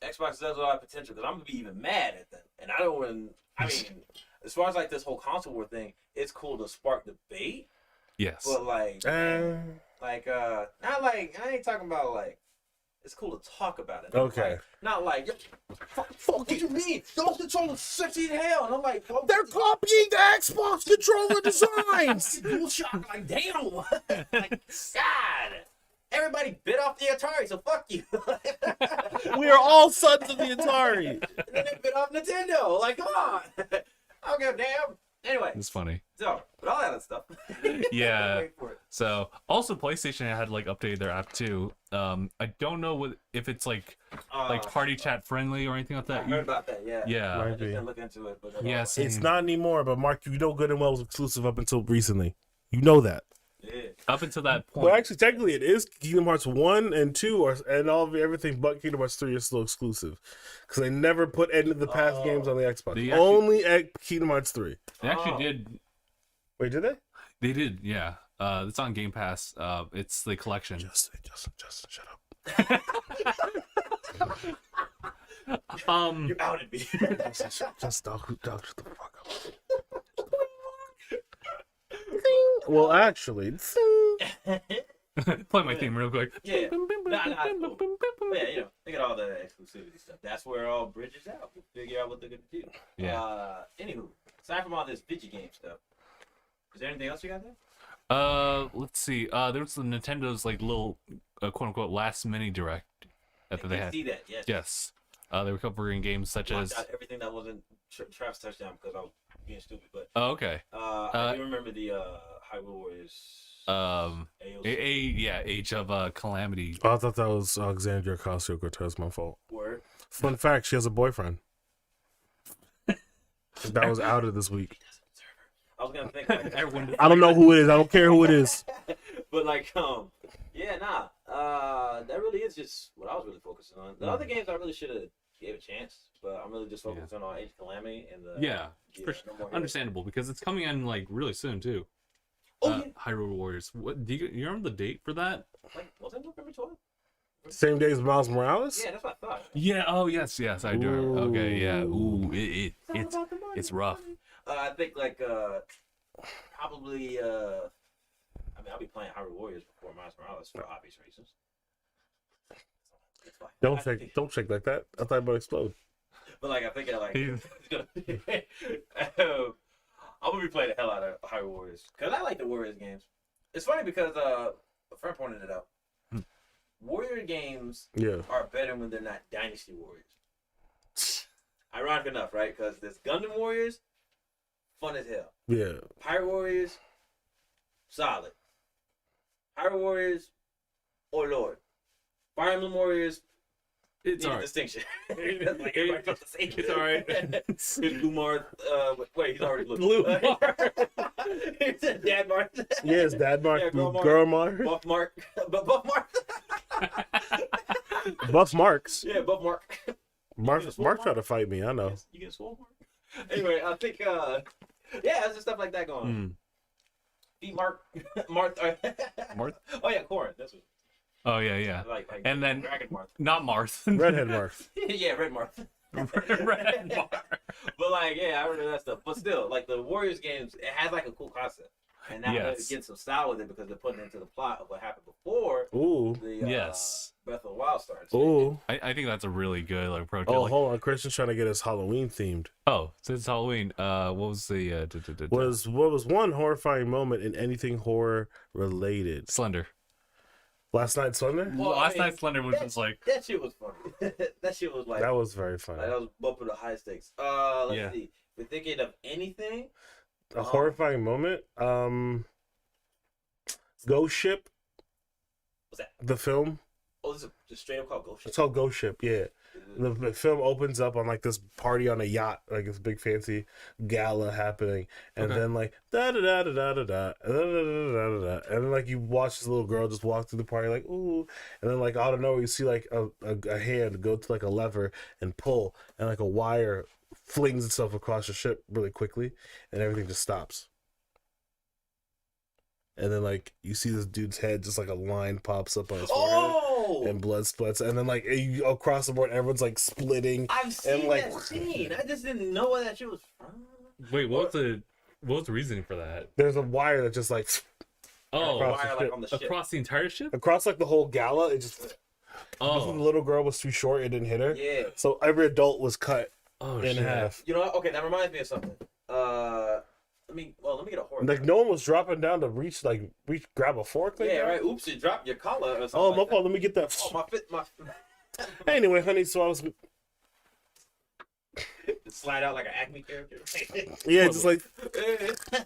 Xbox does with our potential, because I'm gonna be even mad at them. And I don't even. I mean, as far as like this whole console war thing, it's cool to spark debate, Yes. but like, not like I ain't talking about like. It's cool to talk about it. Okay. Not like, fuck, what you mean? Those controllers sexy as hell. And I'm like, well, They're copying the Xbox controller designs. DualShock, like, damn. Like, God. Everybody bit off the Atari, so fuck you. We are all sons of the Atari. And then they bit off Nintendo. Like, come on. I don't give a damn. Anyway, It's funny. so, but all that other stuff. Yeah. Wait for it. So also PlayStation had like updated their app too. I don't know if it's like party chat friendly or anything like I that. heard about that, yeah. Yeah. I Might just be. didn't look into it. But Yeah, same. It's not anymore, but Mark, you know good and well it was exclusive up until recently. You know that. Yeah. Up until that point. Well, actually, technically, it is Kingdom Hearts 1 and 2, and everything but Kingdom Hearts 3 is still exclusive. Because they never put any of the past games on the Xbox. They actually- Only at Kingdom Hearts 3. They actually did. Wait, did they? They did. Yeah. It's on Game Pass. It's the collection. Justin, shut up. You outed me. Just dog, shut the fuck up. Well, actually, Play my theme real quick. Yeah. Nah, cool. But yeah, they got all the exclusivity stuff. That's where it all bridges out. We'll figure out what they're gonna do. Yeah. Anywho, aside from all this video game stuff, is there anything else you got there? Let's see. There was the Nintendo's like little quote unquote last mini direct that I they did had. see that. Yes. Yes. They were covering games such as. Blocked out everything that wasn't Travis touchdown because I was being stupid. But Oh, okay. I do remember the Hyrule Warriors. AOC. Age of Calamity. I thought that was Alexandria Ocasio-Cortez. My fault. Word. Fun fact: she has a boyfriend. That was outed this week. I was gonna think like Everyone. I don't know who it is. I don't care who it is. but like yeah, nah. That really is just what I was really focusing on. The other games I really should have gave a chance, but I'm really just focusing on Age of Calamity and the Yeah, for sure. No More Heroes. Understandable because it's coming in like really soon too. Oh yeah. Hyrule Warriors. What do you remember the date for that? Like, was it November 12th? Same day as Miles Morales. Yeah, that's what I thought. Yeah. Oh yes, I do. Ooh. Okay. Yeah. Ooh, It's about the money. it's rough. I think like probably I mean I'll be playing Hyrule Warriors before Miles Morales for obvious reasons. It's fine. Don't shake like that. I thought it would explode. But like I think it's gonna I'm gonna be playing the hell out of Hyrule Warriors because I like the Warriors games. It's funny because a friend pointed it out. Warrior games Yeah. are better when they're not Dynasty Warriors. Ironic enough, right? Because there's Gundam Warriors, fun as hell. Yeah. Pirate Warriors, solid. Pirate Warriors, oh lord. Fire Emblem Warriors, It's need a alright. distinction. Like everybody felt the same. It's alright. It's Blue Mart. Wait, he's already blue. Blue It's Dad Mart. Yes, Dad Mark, Yeah, Girl Mark, Buff Mark. But Buff Mark. Buff Marks. Yeah, Buff Mark. Mark tried to fight me. I know. Yes, you get swole Mark. Anyway, I think yeah, there's just stuff like that going on. Beat Mark. Marth. Marth? Oh yeah, Corin. That's what. Oh yeah. Like And then Dragon Marth. not Marth. Redhead Mark. Yeah, Red Marth. Red Marth. But like, yeah, I remember that stuff. But still, like the Warriors games, it has like a cool concept. And now they're getting some style with it because they're putting it into the plot of what happened before Ooh. the Yes. Breath of the Wild starts. Ooh. I think that's a really good like approach. Oh, Like, hold on. Christian's trying to get us Halloween themed. oh, since it's Halloween, what was the What was one horrifying moment in anything horror related? Slender? Last Night Slender? Well, Last Night Slender was just like that shit was funny. That shit was like That was very funny. that was bumping the high stakes. Let's see. If we're thinking of anything. A horrifying moment. Ghost Ship. What's that? The film. Oh, this is just straight up called Ghost Ship. It's called Ghost Ship. Yeah. The film opens up on like this party on a yacht, like this big fancy gala happening, and then like da da da da da da da da da da, and then like you watch this little girl just walk through the party like ooh, and then like out of nowhere you see like a hand go to like a lever and pull, and like a wire flings itself across the ship really quickly, and everything just stops. And then like you see this dude's head, just like a line pops up on his forehead, and blood splits, and then like you, across the board, everyone's like splitting. I've seen and, like, that scene. I just didn't know where that shit was from. wait, what was the reasoning for that? There's a wire that just like across Wire, the like, ship. on the ship. Across the entire ship? Across like the whole gala. It just because the Oh, little girl was too short, it didn't hit her. Yeah. So every adult was cut oh in shit. half. You know what? Okay, that reminds me of something. Let me get a horror. Like no one was dropping down to reach grab a fork. Like Yeah, that. right. Oops, you dropped your collar or something. Oh, like my that. fault. Let me get that. Oh, my. Anyway, honey, so I was Slide out like an Acme character. yeah, just like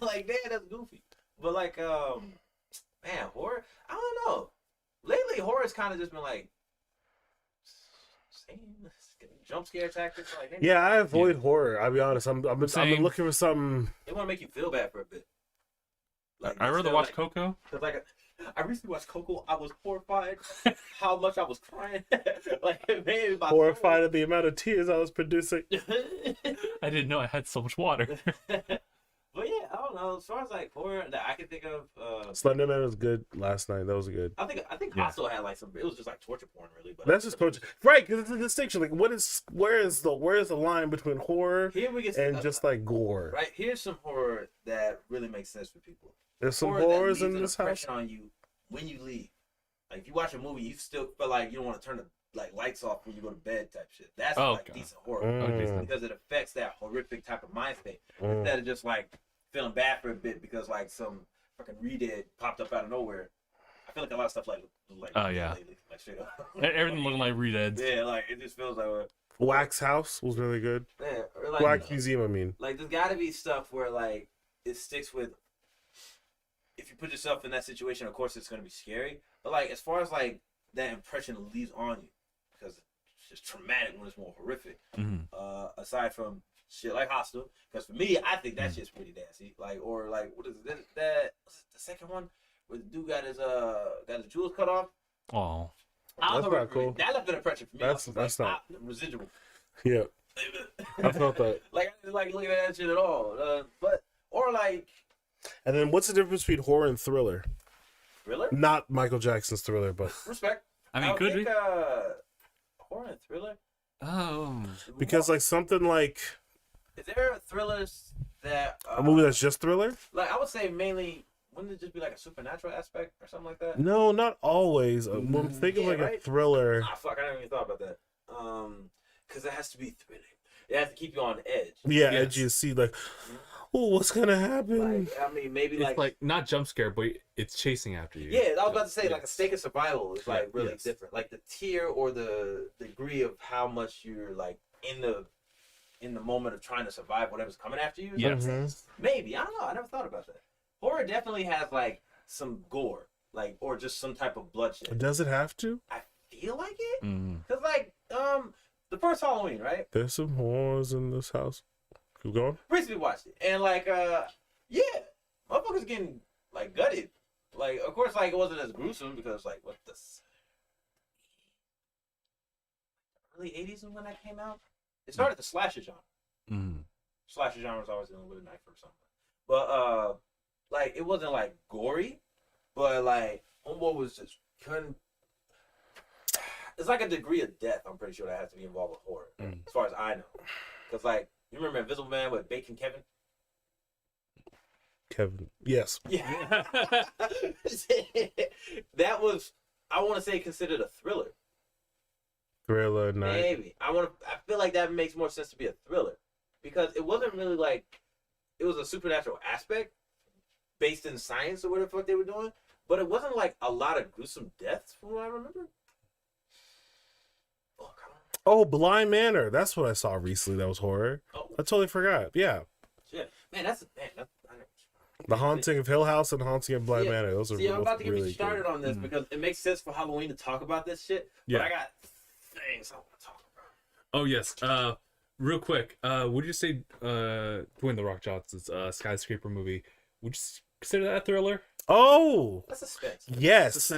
Like, damn, that's goofy. But like, man, horror. I don't know. Lately, horror's kind of just been like same jump scare tactics. Like, they, yeah, I avoid horror. I'll be honest. I've been looking for something. they want to make you feel bad for a bit. Like, I rather watch Coco. Cause like I recently watched Coco. I was horrified how much I was crying. Like it made me my Horrified at the amount of tears I was producing. I didn't know I had so much water. But yeah, I don't know. As far as like horror that I can think of, Slenderman was good last night. That was good. I think Yeah. Hostel had like some. It was just like torture porn, really. But That's just torture, right? Because it's a distinction. Like, where is the line between horror here we get and just like gore? right. Here's some horror that really makes sense for people. There's some Horror that horrors leaves in an this house. impression on you when you leave. Like if you watch a movie, you still feel like you don't want to turn the like lights off when you go to bed, type shit. That's Oh, like God. decent horror Mm. because it affects that horrific type of mind state Mm. instead of just like feeling bad for a bit because like some fucking re-dead popped up out of nowhere. I feel like a lot of stuff like Oh, yeah. lately, like straight up. Everything looking like Redeads. Yeah, like it just feels like Wax House was really good. yeah, or like Wax Museum, I mean. like there's got to be stuff where like it sticks with. If you put yourself in that situation, of course it's gonna be scary. But like as far as like that impression leaves on you, because it's just traumatic when it's more horrific. Mhm. Aside from shit like Hostel, because for me, I think that shit's pretty nasty. Like or like what is it? That was it the second one where the dude got his jewels cut off. Oh, I don't That's know, not cool. That left an impression for me. That's I was like, not- residual. Yeah, I felt that. Like I didn't like looking at that shit at all. But or like And then what's the difference between horror and thriller? thriller. Not Michael Jackson's Thriller, but Respect. I mean, could think, be. Horror and thriller. Oh, because like something like Is there thrillers that a movie that's just thriller? like I would say mainly wouldn't it just be like a supernatural aspect or something like that? No, not always. When think of Yeah, like a right? thriller. Ah, fuck, I never even thought about that. Because it has to be thrilling. It has to keep you on edge. Yeah, Yes. edgy to see like, oh, what's gonna happen? Like I mean, maybe it's like not jump scare, but it's chasing after you. yeah, I was about to say Yes. like a stake of survival is like really Yes. different. Like the tier or the degree of how much you're like in the moment of trying to survive whatever's coming after you. Yes. Mhm. Maybe. I don't know. I never thought about that. Horror definitely has like some gore, like or just some type of bloodshed. Does it have to? I feel like it. Mhm. Cause like the first Halloween, right? There's some horrors in this house. Keep going. Recently watched it. And like yeah, motherfuckers getting like gutted. Like of course like it wasn't as gruesome because like what the early 80s is when that came out. It started the slasher genre. Mhm. Slasher genre was always dealing with a knife or something. But like it wasn't like gory, but like homeboy was just couldn't. It's like a degree of death. I'm pretty sure that has to be involved with horror, as far as I know. Cause like you remember Invisible Man with Bacon Kevin? Kevin. Yes. Yeah. That was, I want to say, considered a thriller. Thriller night. Maybe. I feel like that makes more sense to be a thriller because it wasn't really like it was a supernatural aspect based in science or whatever the fuck they were doing, but it wasn't like a lot of gruesome deaths from what I remember. Oh, come on. Oh, Blind Manor. That's what I saw recently. That was horror. Oh, I totally forgot. Yeah, shit. Man, that's I know. The Haunting of Hill House and Haunting of Blind Yeah. Manor. Those are See, I'm both about to get really me started good. on this because it makes sense for Halloween to talk about this shit. Yeah. But I got things I want to talk about. Oh yes. Real quick. Would you say Dwayne the Rock Johnson's skyscraper movie? Would you consider that a thriller? Oh, That's suspense. yes.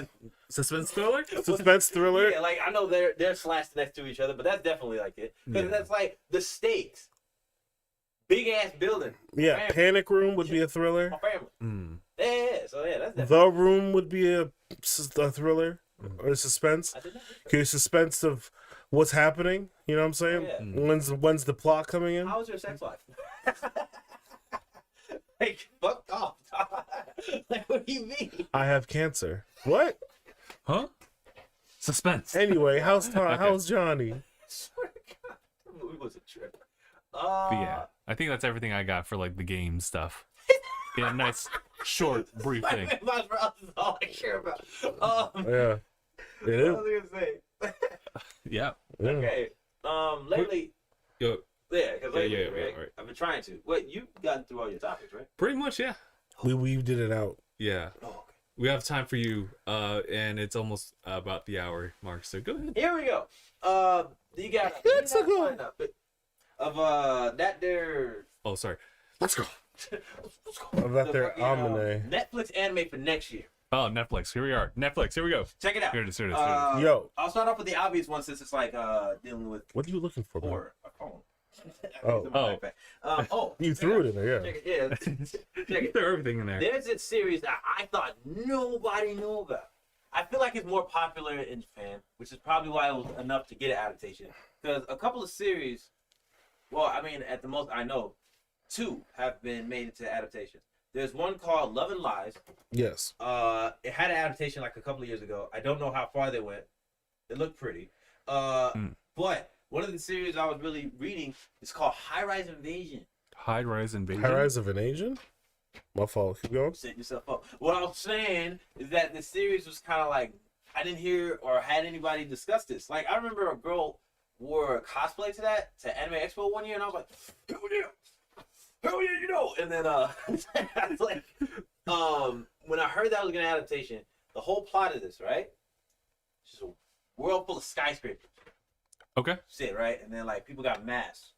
Suspense thriller? Suspense thriller. Yeah, like I know they're slashed next to each other, but that's definitely like it. Because Yeah. that's like the stakes. Big ass building. Yeah, Family. Panic Room would be a thriller. My family. Mm. Yeah, so yeah, that's definitely. The Room would be a thriller or suspense. I did not. Okay, suspense of what's happening. You know what I'm saying? Yeah. When's the plot coming in? How was your sex life? Like, fuck off. Like, what do you mean? I have cancer. What? Huh? Suspense. Anyway, how's Johnny? I swear to God, that movie was a trip. But yeah, I think that's everything I got for like the game stuff. Yeah, nice, short, brief thing. Miles Morales is all I care about. Yeah, it is. What was I gonna say? Yeah. Yeah. Okay. Lately, Yo, yeah, because lately, yeah, right, right. I've been trying to. Wait, you've gotten through all your topics, right? pretty much, yeah. We weaved it out. Yeah. Oh, okay. We have time for you, and it's almost about the hour mark. So go ahead. Here we go. You got Let's a go. lineup of that there. Oh, sorry. Let's go. Let's go. About The their fucking, anime. Netflix anime for next year. Oh, Netflix. Here we are. Netflix. Here we go. Check it out. Here it is. Here it is. Here it is. Yo, I'll start off with the obvious one since it's like dealing with what are you looking for, man? horror. A phone. Oh. You threw it in there, yeah. Check it. Yeah. Check it. Throw everything in there. There's a series that I thought nobody knew about. I feel like it's more popular in Japan, which is probably why it was enough to get an adaptation. Because a couple of series, well, I mean, at the most I know, 2 have been made into adaptations. There's one called Love and Lies. Yes. It had an adaptation like a couple of years ago. I don't know how far they went. It looked pretty. But one of the series I was really reading is called High Rise Invasion. High Rise Invasion. High Rise of an Asian? My fault. Keep going. Set yourself up. What I was saying is that the series was kind of like, I didn't hear or had anybody discuss this. Like, I remember a girl wore a cosplay to that, to Anime Expo one year, and I was like, hell yeah, you know. And then, I was like, when I heard that was going to adaptation, the whole plot of this, right? It's just a world full of skyscrapers. Okay. Shit, right? And then, like, people got masks.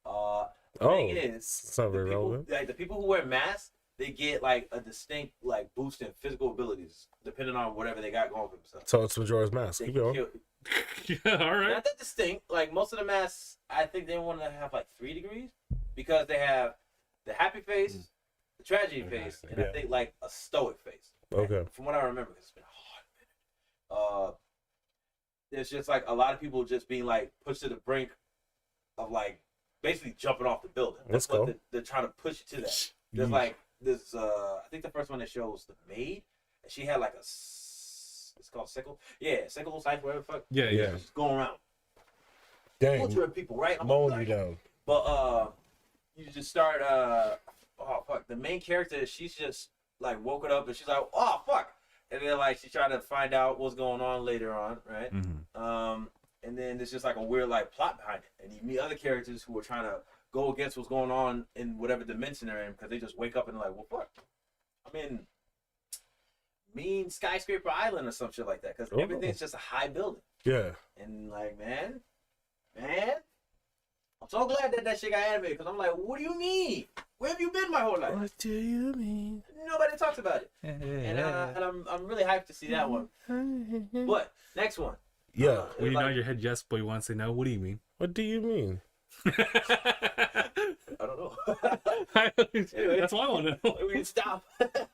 Oh, thing is, it's not very relevant. like the people who wear masks, they get like a distinct like boost in physical abilities depending on whatever they got going for themselves. So it's Majora's Mask. They Keep can going. kill- Yeah, all right. Not that distinct. Like most of the masks, I think they want to have like 3 degrees because they have the happy face, the tragedy face, and I Yeah. think like a stoic face. Okay. From what I remember, 'cause it's been a hot minute. There's just like a lot of people just being like pushed to the brink of like basically jumping off the building. Let's what go. they're trying to push you to that. There's like this. I think the first one they showed was the maid, and she had like it's called sickle. Yeah, sickle, scythe, whatever the fuck. Yeah, yeah. Just going around Dang. butchering people, right? I'm Mowing like, you down. But you just start. Oh fuck! The main character, she's just like woken up and she's like, oh fuck, and then like she tried to find out what's going on later on, right? Mm-hmm. And then there's just like a weird like plot behind it, and you meet other characters who are trying to go against what's going on in whatever dimension they're in because they just wake up and like, well, fuck, I'm in mean skyscraper island or some shit like that because everything's just a high building, Yeah. and like, man, I'm so glad that that shit got animated because I'm like, what do you mean? Where have you been my whole life? What do you mean? Nobody talks about it, and I'm really hyped to see that one. But next one. Yeah. When you nod your head yes, but you want to say no, what do you mean? What do you mean? I don't know. That's why I want to know. We can stop.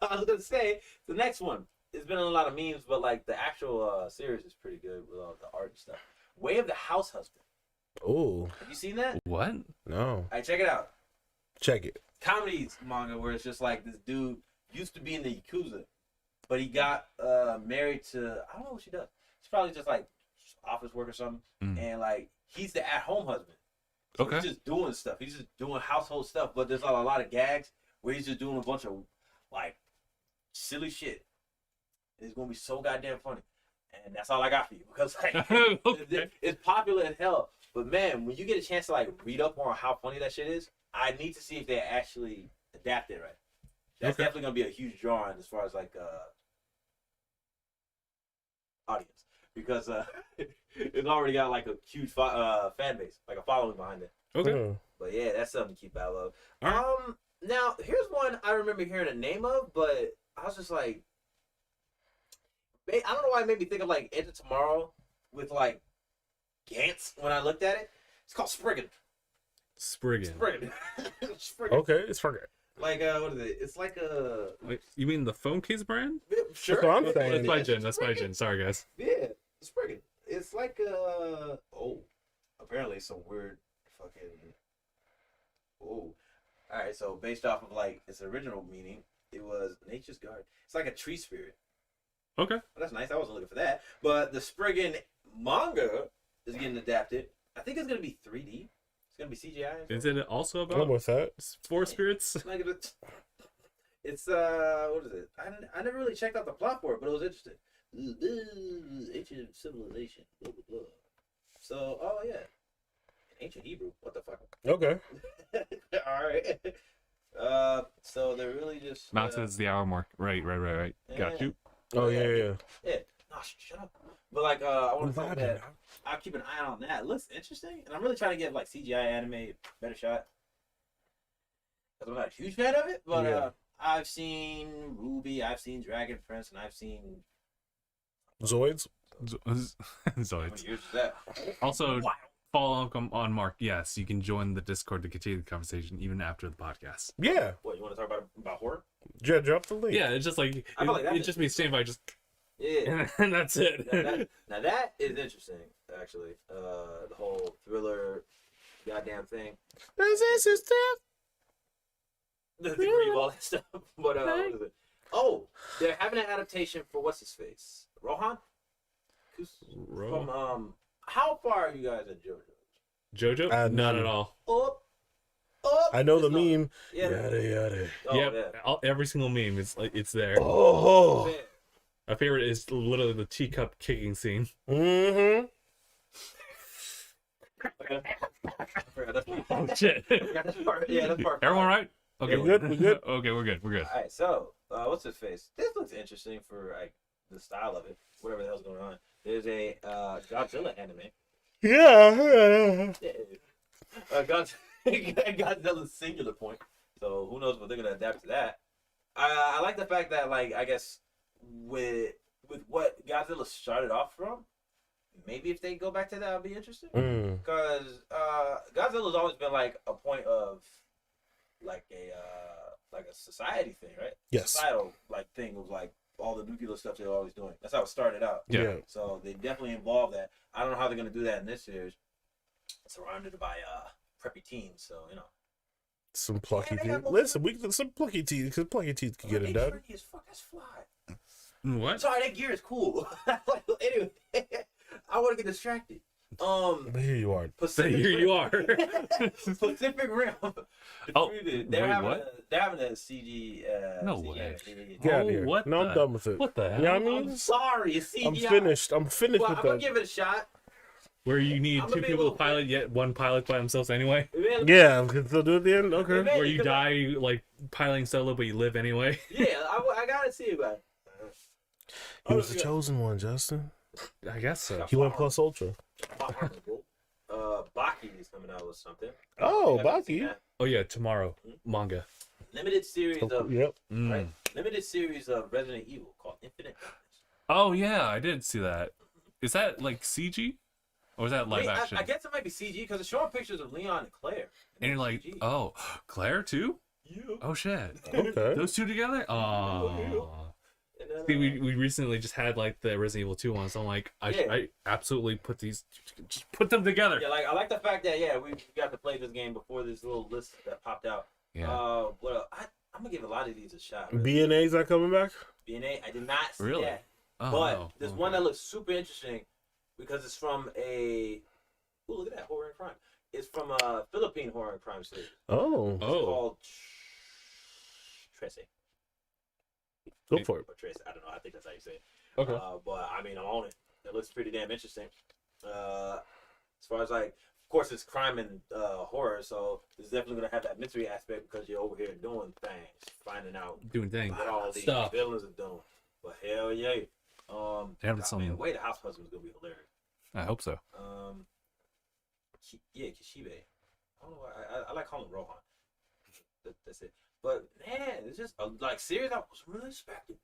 I was gonna say the next one. It's been in a lot of memes, but like the actual series is pretty good with all the art and stuff. Way of the House Husband. Oh, Have you seen that? What? no. All right, check it out. Check it. comedy manga where it's just like this dude used to be in the Yakuza, but he got married to, I don't know what she does. She's probably just like office work or something, and like he's the at-home husband. So Okay. he's just doing stuff. He's just doing household stuff, but there's a lot of gags where he's just doing a bunch of like silly shit. It's gonna be so goddamn funny, and that's all I got for you because like Okay. it's popular as hell. But man, when you get a chance to like read up on how funny that shit is, I need to see if they actually adapt it right. That's definitely gonna be a huge drawing as far as like audience because it's already got like a huge fan base, like a following behind it. Okay. But yeah, that's something to keep out of. All Now here's one I remember hearing the name of, but I was just like, I don't know why it made me think of like Edge of Tomorrow with like Gantz when I looked at it. It's called Spriggan. Spriggan. Spriggan. Okay, it's forget. Like what is it? It's like a Wait, you mean the phone case brand? sure. That's what I'm saying. That's by Jen. That's by Jen. Sorry, guys. Yeah, Spriggan. It's like apparently some weird fucking all right. So based off of like its original meaning, it was nature's guard. It's like a tree spirit. Okay. Well, that's nice. I wasn't looking for that. But the Spriggan manga is getting adapted. I think it's gonna be 3D. It's gonna be CGI. Is it also I'm about with that. four spirits? Like it's what is it? I never really checked out the plot for it, but it was interesting. Ancient civilization. Blah blah blah. So yeah, ancient Hebrew. What the fuck? Okay. All right. So they're really just. Matt says the hour mark. Right. Got you. Oh yeah. Yeah. No, shut up. But like, I want to Well, talk that. I'll keep an eye on that. It looks interesting, and I'm really trying to give like CGI anime a better shot. Because I'm not a huge fan of it, but Yeah. I've seen Ruby, I've seen Dragon Prince, and I've seen. Zoids. How Zoids. many years is that? Also, Wow. follow up on Mark. Yes, you can join the Discord to continue the conversation even after the podcast. Yeah. What you want to talk about horror? Drop the link. Yeah, it's just like I feel like that it is- just means standby, just Yeah. and that's it. Now that is interesting, actually. The whole thriller, goddamn thing. This is The degree of all that stuff. But what is it? Oh, they're having an adaptation for what's his face, Rohan. Who's from How far are you guys at JoJo? JoJo? Not Not at all. Up. I know the It's not- meme. Yeah. Yada yada. Oh, Yep, yeah. every single meme is like it's there. Oh. Man. My favorite is literally the teacup kicking scene. Mm-hmm. Oh shit! Yeah, that's part. Everyone right? Okay, Yeah, we're good, we're good. Okay, we're good. We're good. All right, so what's his face? This looks interesting for like the style of it, whatever the hell's going on. There's a Godzilla anime. Yeah. Godzilla's singular point. So who knows what they're gonna adapt to that. I like the fact that like I guess with what Godzilla started off from, maybe if they go back to that, it'll be interesting. Mm. Because Godzilla's always been like a point of like a society thing, right? Yes. Societal like thing of like all the nuclear stuff they're always doing. That's how it started out. Yeah. So they definitely involved that. I don't know how they're gonna do that in this series. Surrounded by preppy teens, so you know. Some plucky Yeah, they teeth. got Listen, we can some plucky teeth because plucky teeth can get it done. As fuck as fly. What? Sorry, that gear is cool. Anyway, I want to get distracted. But here you are. Pacific Here you are. Pacific Rim. Oh, they're wait, having what? they're having a CG. No CGI. way. Get out Oh, of here. what No, the- I'm done with it. What the hell? You know what I mean? I'm sorry, it's CGI. I'm finished. I'm finished Well, with I'm gonna that. give it a shot. Where you need I'm two gonna be a people to little- pilot, yet one pilot by themselves anyway. Man, Yeah, we can still do it at the end. Okay. Man, Where you because die like piloting solo, but you live anyway. Yeah, I gotta see it, man. He was the chosen one, Justin. I guess so. He went plus ultra. Baki is coming out with something. Oh, I haven't seen Baki. that. Oh yeah, tomorrow manga. Limited series of Yep. Mm. right? Limited series of Resident Evil called Infinite Darkness. Oh yeah, I did see that. Is that like CG, or is that live action? I guess it might be CG because it's showing pictures of Leon and Claire. And you're like, CG. oh, Claire too? Yeah. Oh shit, Okay. those two together? Oh. And then, See, we recently just had like the Resident Evil 2 one, so I'm like, Yeah. I absolutely just put them together. yeah, like I like the fact that we got to play this game before this little list that popped out. Yeah. Well, I'm gonna give a lot of these a shot. Really. BNA's not coming back. BNA, I did not see Really? that. Oh, But no. there's Okay. one that looks super interesting because it's from a. Oh, look at that horror and crime. It's from a Philippine horror and crime series. Oh, It's Oh. called Trece. go for it. Or Trace. I don't know. I think that's how you say it. Okay. But I mean, I'm on it. It looks pretty damn interesting. As far as like, of course, it's crime and horror, so it's definitely gonna have that mystery aspect because you're over here doing things, finding out Doing things. what all these Stuff. villains are doing. But hell yeah, They have God, some- man, the way the house husband is gonna be hilarious. I hope so. Yeah, Kishibe. I don't know why I like calling him Rohan. That's it. But man, it's just like series I was really expecting.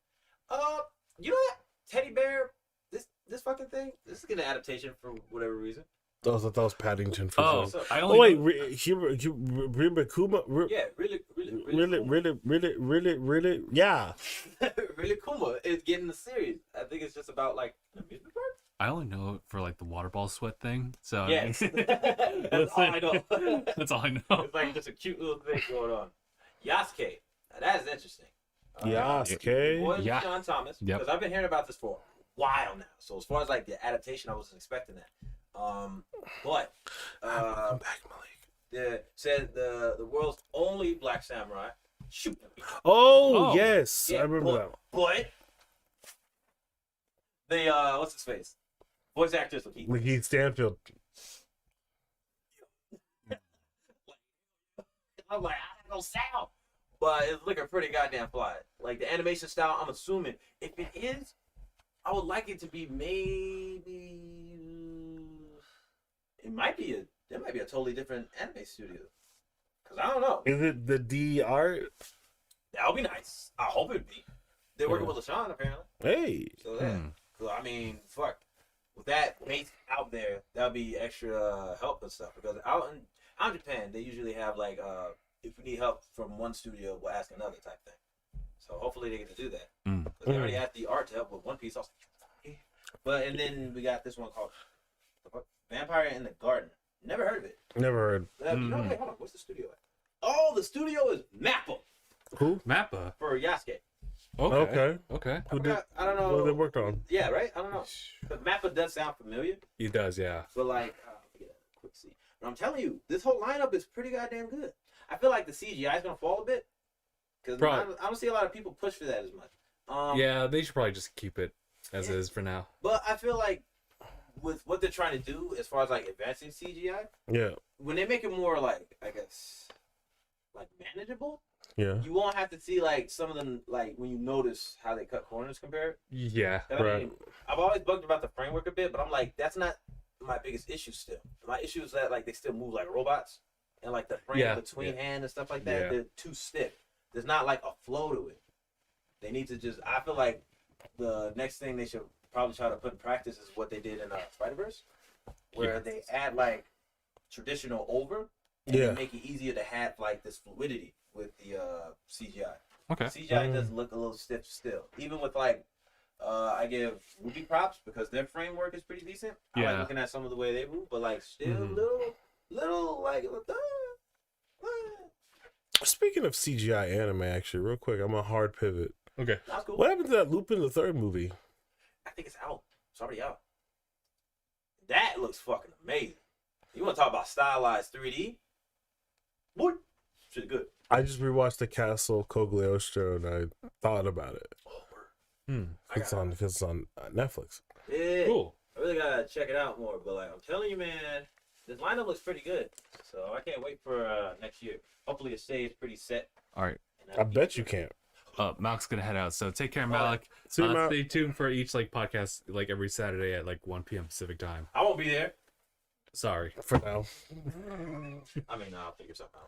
You know that teddy bear? This fucking thing. This is getting an adaptation for whatever reason. I thought that was Paddington for Oh, sure. I Oh only wait, know- Ribakuma. Yeah, really, Yeah. really Kuma is getting a series. I think it's just about like an amusement park. I only know it for like the water ball sweat thing. So Yes, I mean, that's all I know. That's all I know. It's like just a cute little thing going on. Yasuke. Now that is interesting. Yes, okay. Boys Yeah. with John Thomas. Yep. Because I've been hearing about this for a while now. So as far as like the adaptation, I wasn't expecting that. But Come back, Malik. said the world's only black samurai. Shoot. Oh, Oh. yes, Yeah, I remember that. But the what's his face? Voice actors look One. Lakeith Stanfield. I'm like, I don't know sound. But it's looking pretty goddamn fly. Like the animation style, I'm assuming if it is, I would like it to be maybe. It might be a totally different anime studio. Cause I don't know. Is it the D art? That would be nice. I hope it'd be. They're working Yeah. with LaShawn apparently. Hey. So yeah. Hmm. So I mean, fuck. With that base out there, that'll be extra help and stuff. Because out in Japan, they usually have like if we need help from one studio, we'll ask another type thing. So hopefully they get to do that. Mm. Because they already asked the art to help with One Piece. I was like, but and then we got this one called Vampire in the Garden. Never heard of it. Never heard. You know, wait, hold on. What's the studio at? Oh, the studio is Mappa Who? Mappa. for Yasuke. Okay. Okay. Who did? I don't know. What they worked on? Yeah, right? I don't know. But Mappa does sound familiar. He does, yeah. But like, yeah, quick see. But I'm telling you, this whole lineup is pretty goddamn good. I feel like the CGI is gonna fall a bit because I don't see a lot of people push for that as much. Yeah, they should probably just keep it as Yeah. is for now. But I feel like with what they're trying to do as far as like advancing CGI, Yeah. when they make it more like I guess like manageable, Yeah. you won't have to see like some of them like when you notice how they cut corners compared. Yeah. And I Right. mean, I've always bugged about the framework a bit, but I'm like, that's not my biggest issue still. My issue is that like they still move like robots and like the frame between hand and stuff like that, Yeah. they're too stiff. There's not like a flow to it. They need to just I feel like the next thing they should probably try to put in practice is what they did in Spider-Verse, where Yeah. they add like traditional over and Yeah. then make it easier to have like this fluidity with the CGI. Okay. CGI does look a little stiff still. Even with like, I give movie props because their framework is pretty decent. I Yeah. like looking at some of the way they move, but like still Mhm. little like. Speaking of CGI anime, actually, real quick, I'm a hard pivot. Okay. That's cool. What happened to that Lupin the Third movie? I think it's out. It's already out. That looks fucking amazing. You want to talk about stylized 3D? Boy, shit good. I just rewatched the Castle Cogliostro and I thought about it. Oh, word. Hmm. It's on Netflix. Yeah. Cool. I really gotta check it out more, but like I'm telling you, man, this lineup looks pretty good. So I can't wait for next year. Hopefully it stays pretty set. All right. I bet you can't. Malik's gonna head out. So take care, All right. Malik. See you, Malik. Stay tuned for each like podcast like every Saturday at like 1 p.m. Pacific time. I won't be there. Sorry. For now. I mean, I'll figure something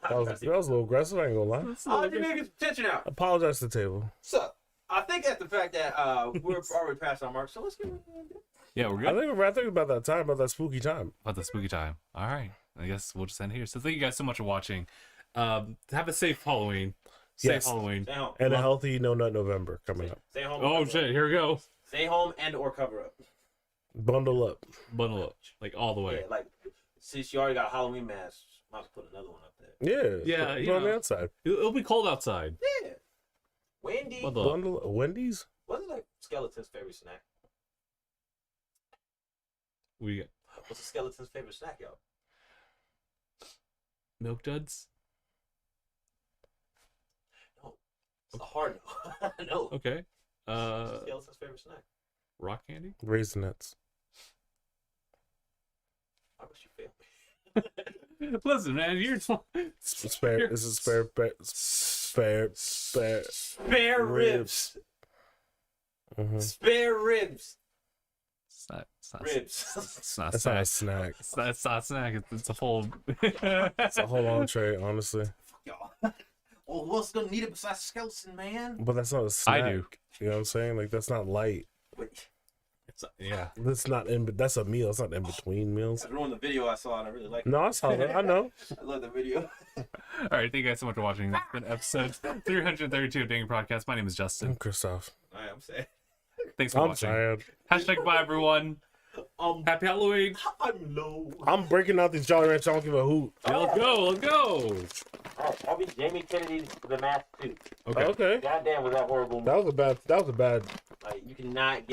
That was a little aggressive, I ain't gonna lie. I'll let you make his attention out. Apologize to the table. So I think that's the fact that we're already past our mark. So let's get. Yeah, we're I good. think about that time, about that spooky time. About the spooky time. All right. I guess we'll just end here. So thank you guys so much for watching. Have a safe Halloween. Safe Yes. Halloween. Stay home. And a healthy No Nut November coming up. Stay home. Oh cover shit! Up. Here we go. Stay home and or cover up. Bundle up. Bundle up like all the way. Yeah, like since you already got a Halloween mask, I'll just put another one up there. Yeah. Yeah, Put on the outside. It'll be cold outside. Yeah. Wendy. What the- Bundle Wendy's. What's like skeleton's favorite snack? We What's a skeleton's favorite snack, yo? Milk Duds. No. It's a hard no. No. Okay. Skeleton's favorite snack. Rock candy. Raisinets. Why would you fail me? Listen, man, you're Spare. This is spare. Spare ribs. Mm-hmm. Spare ribs. It's not Ribs. It's not That's not a snack. snack. It's not snack. It's a full. It's a whole entree, honestly. Fuck y'all. Well, what's gonna need it besides skeleton, man? But that's not a snack. I do. You know what I'm saying? Like that's not light. Wait, Yeah. That's not in. That's a meal. It's not in between meals. I ruined the video I saw and I really liked it. No, I saw that. I know. I love the video. All right. Thank you guys so much for watching. That's been episode 332 of DangIT Podcast. My name is Justin. I'm Christoph. Alright, I'm sad. Thanks for I'm watching. tired. Hashtag bye, everyone. Happy Halloween. I'm low. I'm breaking out these Jolly Ranchers. I don't give a hoot. Yeah, let's go. Let's go. Alright, I'll be Jamie Kennedy the mask too. Okay. Okay. Goddamn, was that horrible? That was a bad. Like, you cannot get